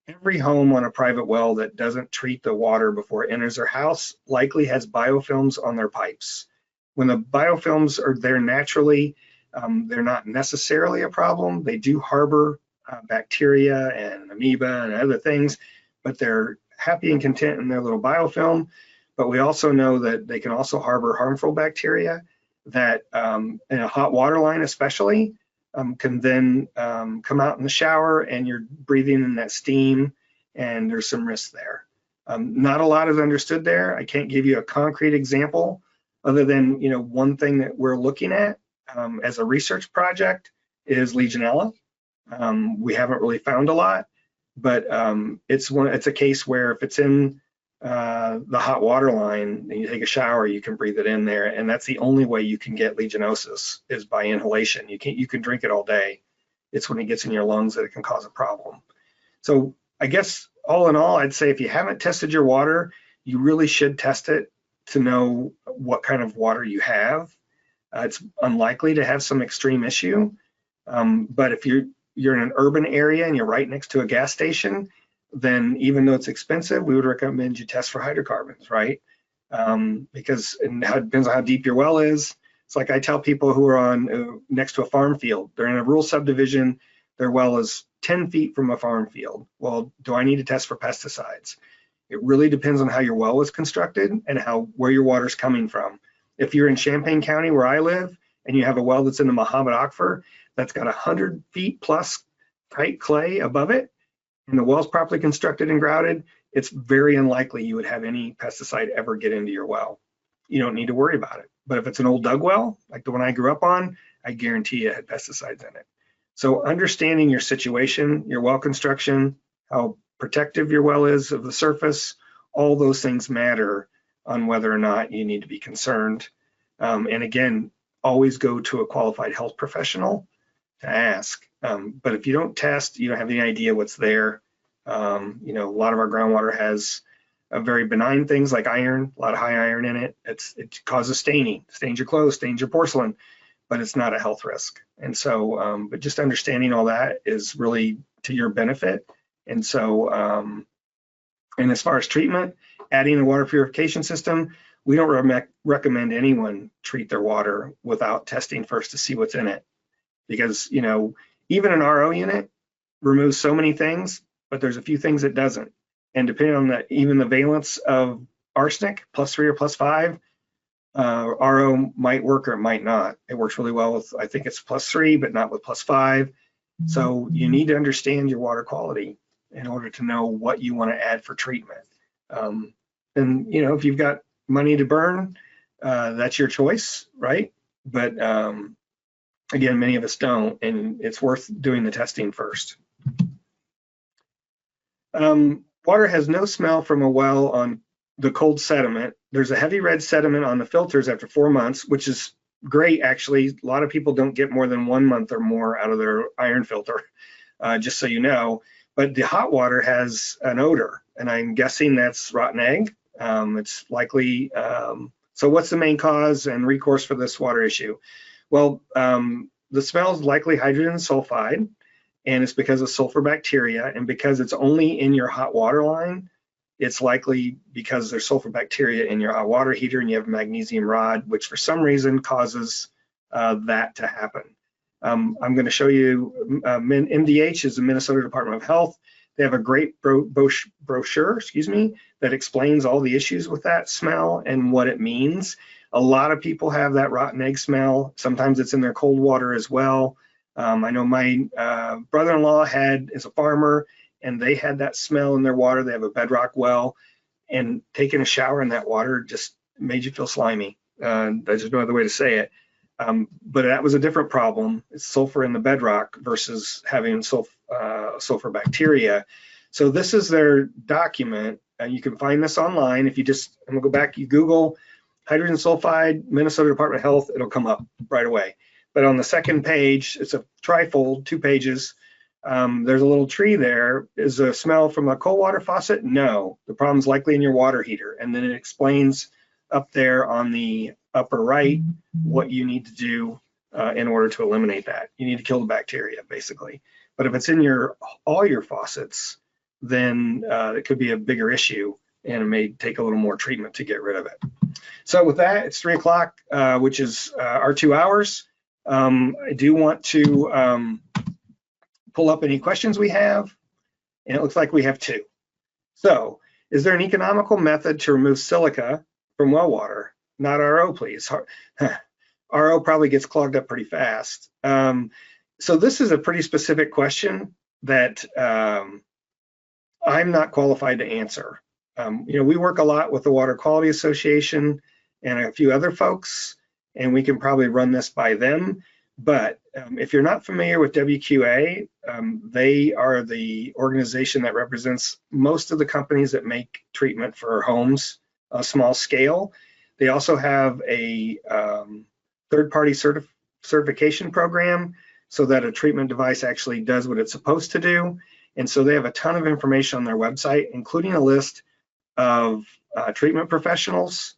Every home on a private well that doesn't treat the water before it enters their house likely has biofilms on their pipes. When the biofilms are there naturally, they're not necessarily a problem. They do harbor bacteria and amoeba and other things, but they're happy and content in their little biofilm. But we also know that they can also harbor harmful bacteria that in a hot water line especially can then come out in the shower, and you're breathing in that steam, and there's some risk there. Not a lot is understood there. I can't give you a concrete example other than, you know, one thing that we're looking at as a research project is Legionella. We haven't really found a lot, but it's a case where if it's in the hot water line and you take a shower, you can breathe it in there, and that's the only way you can get Legionnosis is by inhalation. You can drink it all day. It's when it gets in your lungs that it can cause a problem. So I guess all in all, I'd say if you haven't tested your water, you really should test it to know what kind of water you have. It's unlikely to have some extreme issue, but if you're in an urban area and you're right next to a gas station, then even though it's expensive, we would recommend you test for hydrocarbons, right? Because it depends on how deep your well is. It's like I tell people who are on next to a farm field, they're in a rural subdivision, their well is 10 feet from a farm field. Well, do I need to test for pesticides? It really depends on how your well was constructed and where your water's coming from. If you're in Champaign County where I live and you have a well that's in the Muhammad Aquifer that's got 100 feet plus tight clay above it, and the well's properly constructed and grouted, it's very unlikely you would have any pesticide ever get into your well. You don't need to worry about it. But if it's an old dug well, like the one I grew up on, I guarantee you it had pesticides in it. So understanding your situation, your well construction, how protective your well is of the surface, all those things matter on whether or not you need to be concerned. And again, always go to a qualified health professional to ask. But if you don't test, you don't have any idea what's there. You know, a lot of our groundwater has very benign things like iron, a lot of high iron in it. It causes staining, stains your clothes, stains your porcelain, but it's not a health risk. And so, but just understanding all that is really to your benefit. And so, and as far as treatment, adding a water purification system, we don't recommend anyone treat their water without testing first to see what's in it. Because, you know, even an RO unit removes so many things, but there's a few things it doesn't. And depending on even the valence of arsenic, +3 or +5, RO might work or it might not. It works really well with, I think it's +3, but not with +5. So you need to understand your water quality in order to know what you want to add for treatment. And, you know, if you've got money to burn, that's your choice, right? But again, many of us don't, and it's worth doing the testing first. Water has no smell from a well on the cold sediment. There's a heavy red sediment on the filters after 4 months, which is great, actually. A lot of people don't get more than 1 month or more out of their iron filter, just so you know. But the hot water has an odor, and I'm guessing that's rotten egg. It's likely, so what's the main cause and recourse for this water issue? Well, the smell is likely hydrogen sulfide, and it's because of sulfur bacteria, and because it's only in your hot water line, it's likely because there's sulfur bacteria in your hot water heater and you have a magnesium rod, which for some reason causes that to happen. I'm going to show you, MDH is the Minnesota Department of Health. They have a great brochure, that explains all the issues with that smell and what it means. A lot of people have that rotten egg smell. Sometimes it's in their cold water as well. I know my brother-in-law is a farmer, and they had that smell in their water. They have a bedrock well, and taking a shower in that water just made you feel slimy. There's no other way to say it. But that was a different problem. It's sulfur in the bedrock versus having sulfur bacteria. So this is their document, and you can find this online. If you just, I'm gonna go back, you Google hydrogen sulfide, Minnesota Department of Health, it'll come up right away. But on the second page, it's a trifold, 2 pages. There's a little tree there. Is the smell from a cold water faucet? No, the problem's likely in your water heater. And then it explains up there on the upper right what you need to do in order to eliminate that. You need to kill the bacteria, basically. But if it's in all your faucets, then it could be a bigger issue, and it may take a little more treatment to get rid of it. So with that, it's 3 o'clock, which is our 2 hours. I do want to pull up any questions we have, and it looks like we have 2. So, is there an economical method to remove silica from well water? Not RO, please. RO probably gets clogged up pretty fast. So this is a pretty specific question that I'm not qualified to answer. We work a lot with the Water Quality Association and a few other folks, and we can probably run this by them. But if you're not familiar with WQA, they are the organization that represents most of the companies that make treatment for homes, a small scale. They also have a third-party certification program so that a treatment device actually does what it's supposed to do. And so they have a ton of information on their website, including a list of treatment professionals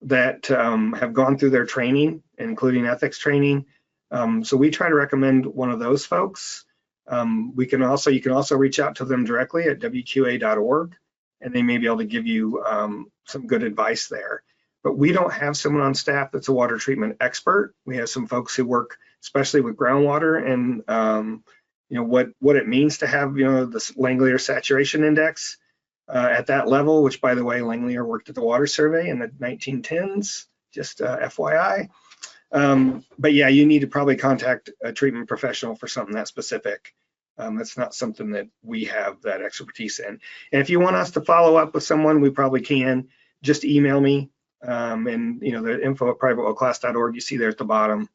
that have gone through their training, including ethics training. So we try to recommend one of those folks. You can also reach out to them directly at wqa.org, and they may be able to give you some good advice there. But we don't have someone on staff that's a water treatment expert. We have some folks who work especially with groundwater and what it means to have this Langelier saturation index at that level, which, by the way, Langelier worked at the Water Survey in the 1910s, just FYI. But yeah, you need to probably contact a treatment professional for something that specific. That's not something that we have that expertise in. And if you want us to follow up with someone, we probably can. Just email me, and the info@privatewellclass.org, you see there at the bottom.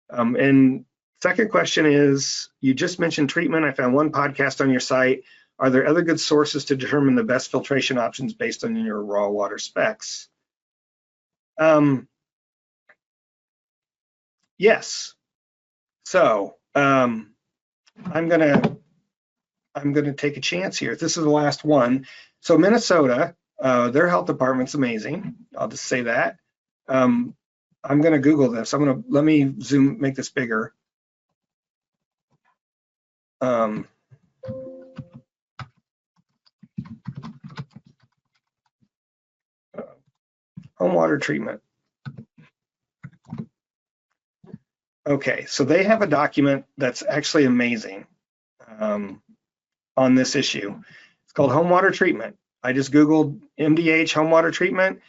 And second question is, you just mentioned treatment. I found one podcast on your site. Are there other good sources to determine the best filtration options based on your raw water specs? Yes. So I'm gonna take a chance here. This is the last one. So Minnesota, their health department's amazing. I'll just say that. I'm gonna Google this. Let me make this bigger. Home water treatment. Okay, so they have a document that's actually amazing on this issue. It's called Home Water Treatment. I just Googled MDH home water treatment.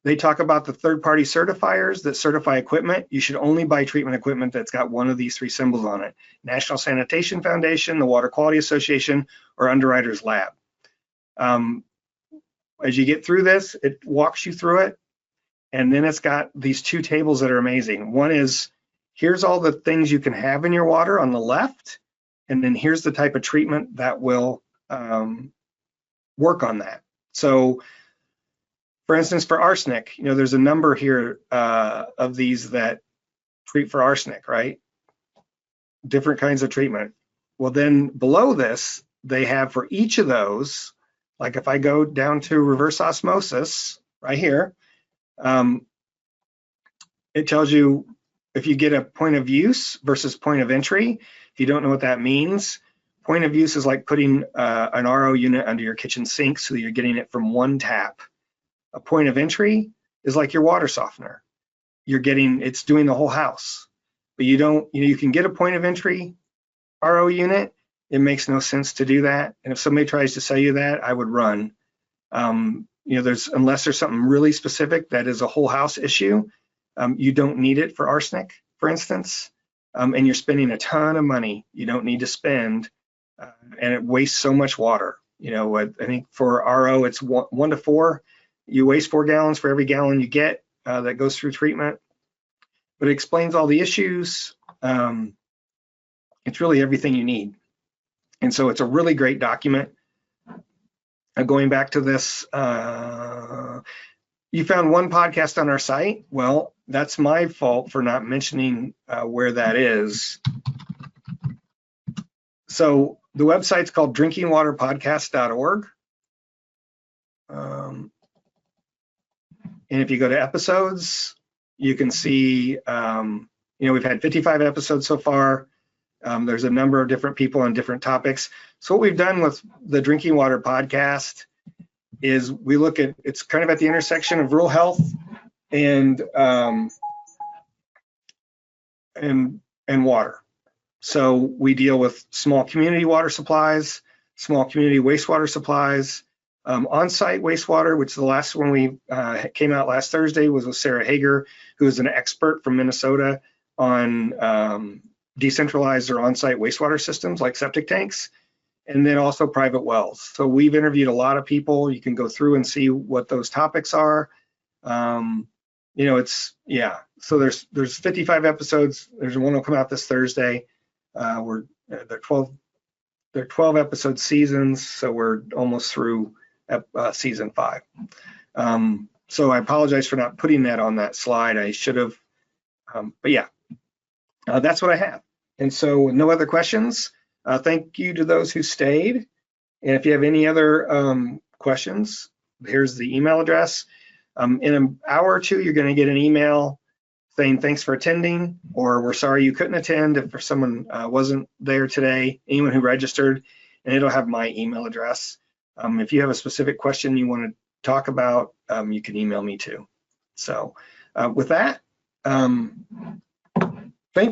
They talk about the third-party certifiers that certify equipment. You should only buy treatment equipment that's got one of these 3 symbols on it: National Sanitation Foundation, the Water Quality Association, or Underwriters Lab. As you get through this, it walks you through it, and then it's got these 2 tables that are amazing. One is, here's all the things you can have in your water on the left, and then here's the type of treatment that will work on that. So, for instance, for arsenic, there's a number here of these that treat for arsenic, right? Different kinds of treatment. Well, then below this, they have for each of those, like if I go down to reverse osmosis right here, it tells you if you get a point of use versus point of entry. If you don't know what that means, point of use is like putting an RO unit under your kitchen sink so that you're getting it from one tap. A point of entry is like your water softener. It's doing the whole house. But you can get a point of entry RO unit. It makes no sense to do that. And if somebody tries to sell you that, I would run. Unless there's something really specific that is a whole house issue, you don't need it for arsenic, for instance, and you're spending a ton of money you don't need to spend, and it wastes so much water. I think for RO, it's 1 to 4. You waste 4 gallons for every gallon you get that goes through treatment. But it explains all the issues. It's really everything you need. And so it's a really great document. going back to this, you found one podcast on our site. Well, that's my fault for not mentioning where that is. So the website's called drinkingwaterpodcast.org. And if you go to episodes, you can see, we've had 55 episodes so far. There's a number of different people on different topics. So what we've done with the Drinking Water Podcast is we look at, it's kind of at the intersection of rural health and water. So we deal with small community water supplies, small community wastewater supplies, on-site wastewater, which the last one we came out last Thursday was with Sarah Hager, who is an expert from Minnesota on decentralized or on-site wastewater systems like septic tanks, and then also private wells. So we've interviewed a lot of people. You can go through and see what those topics are. So there's 55 episodes. There's one will come out this Thursday. They're 12 episode seasons, so we're almost through season 5. So I apologize for not putting that on that slide. I should have, but yeah, that's what I have. And so no other questions. Thank you to those who stayed. And if you have any other questions, here's the email address. In an hour or two, you're going to get an email saying thanks for attending, or we're sorry you couldn't attend if someone wasn't there today, anyone who registered, and it'll have my email address. If you have a specific question you want to talk about, you can email me too. So with that, thank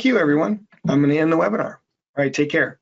you, everyone. I'm going to end the webinar. All right, take care.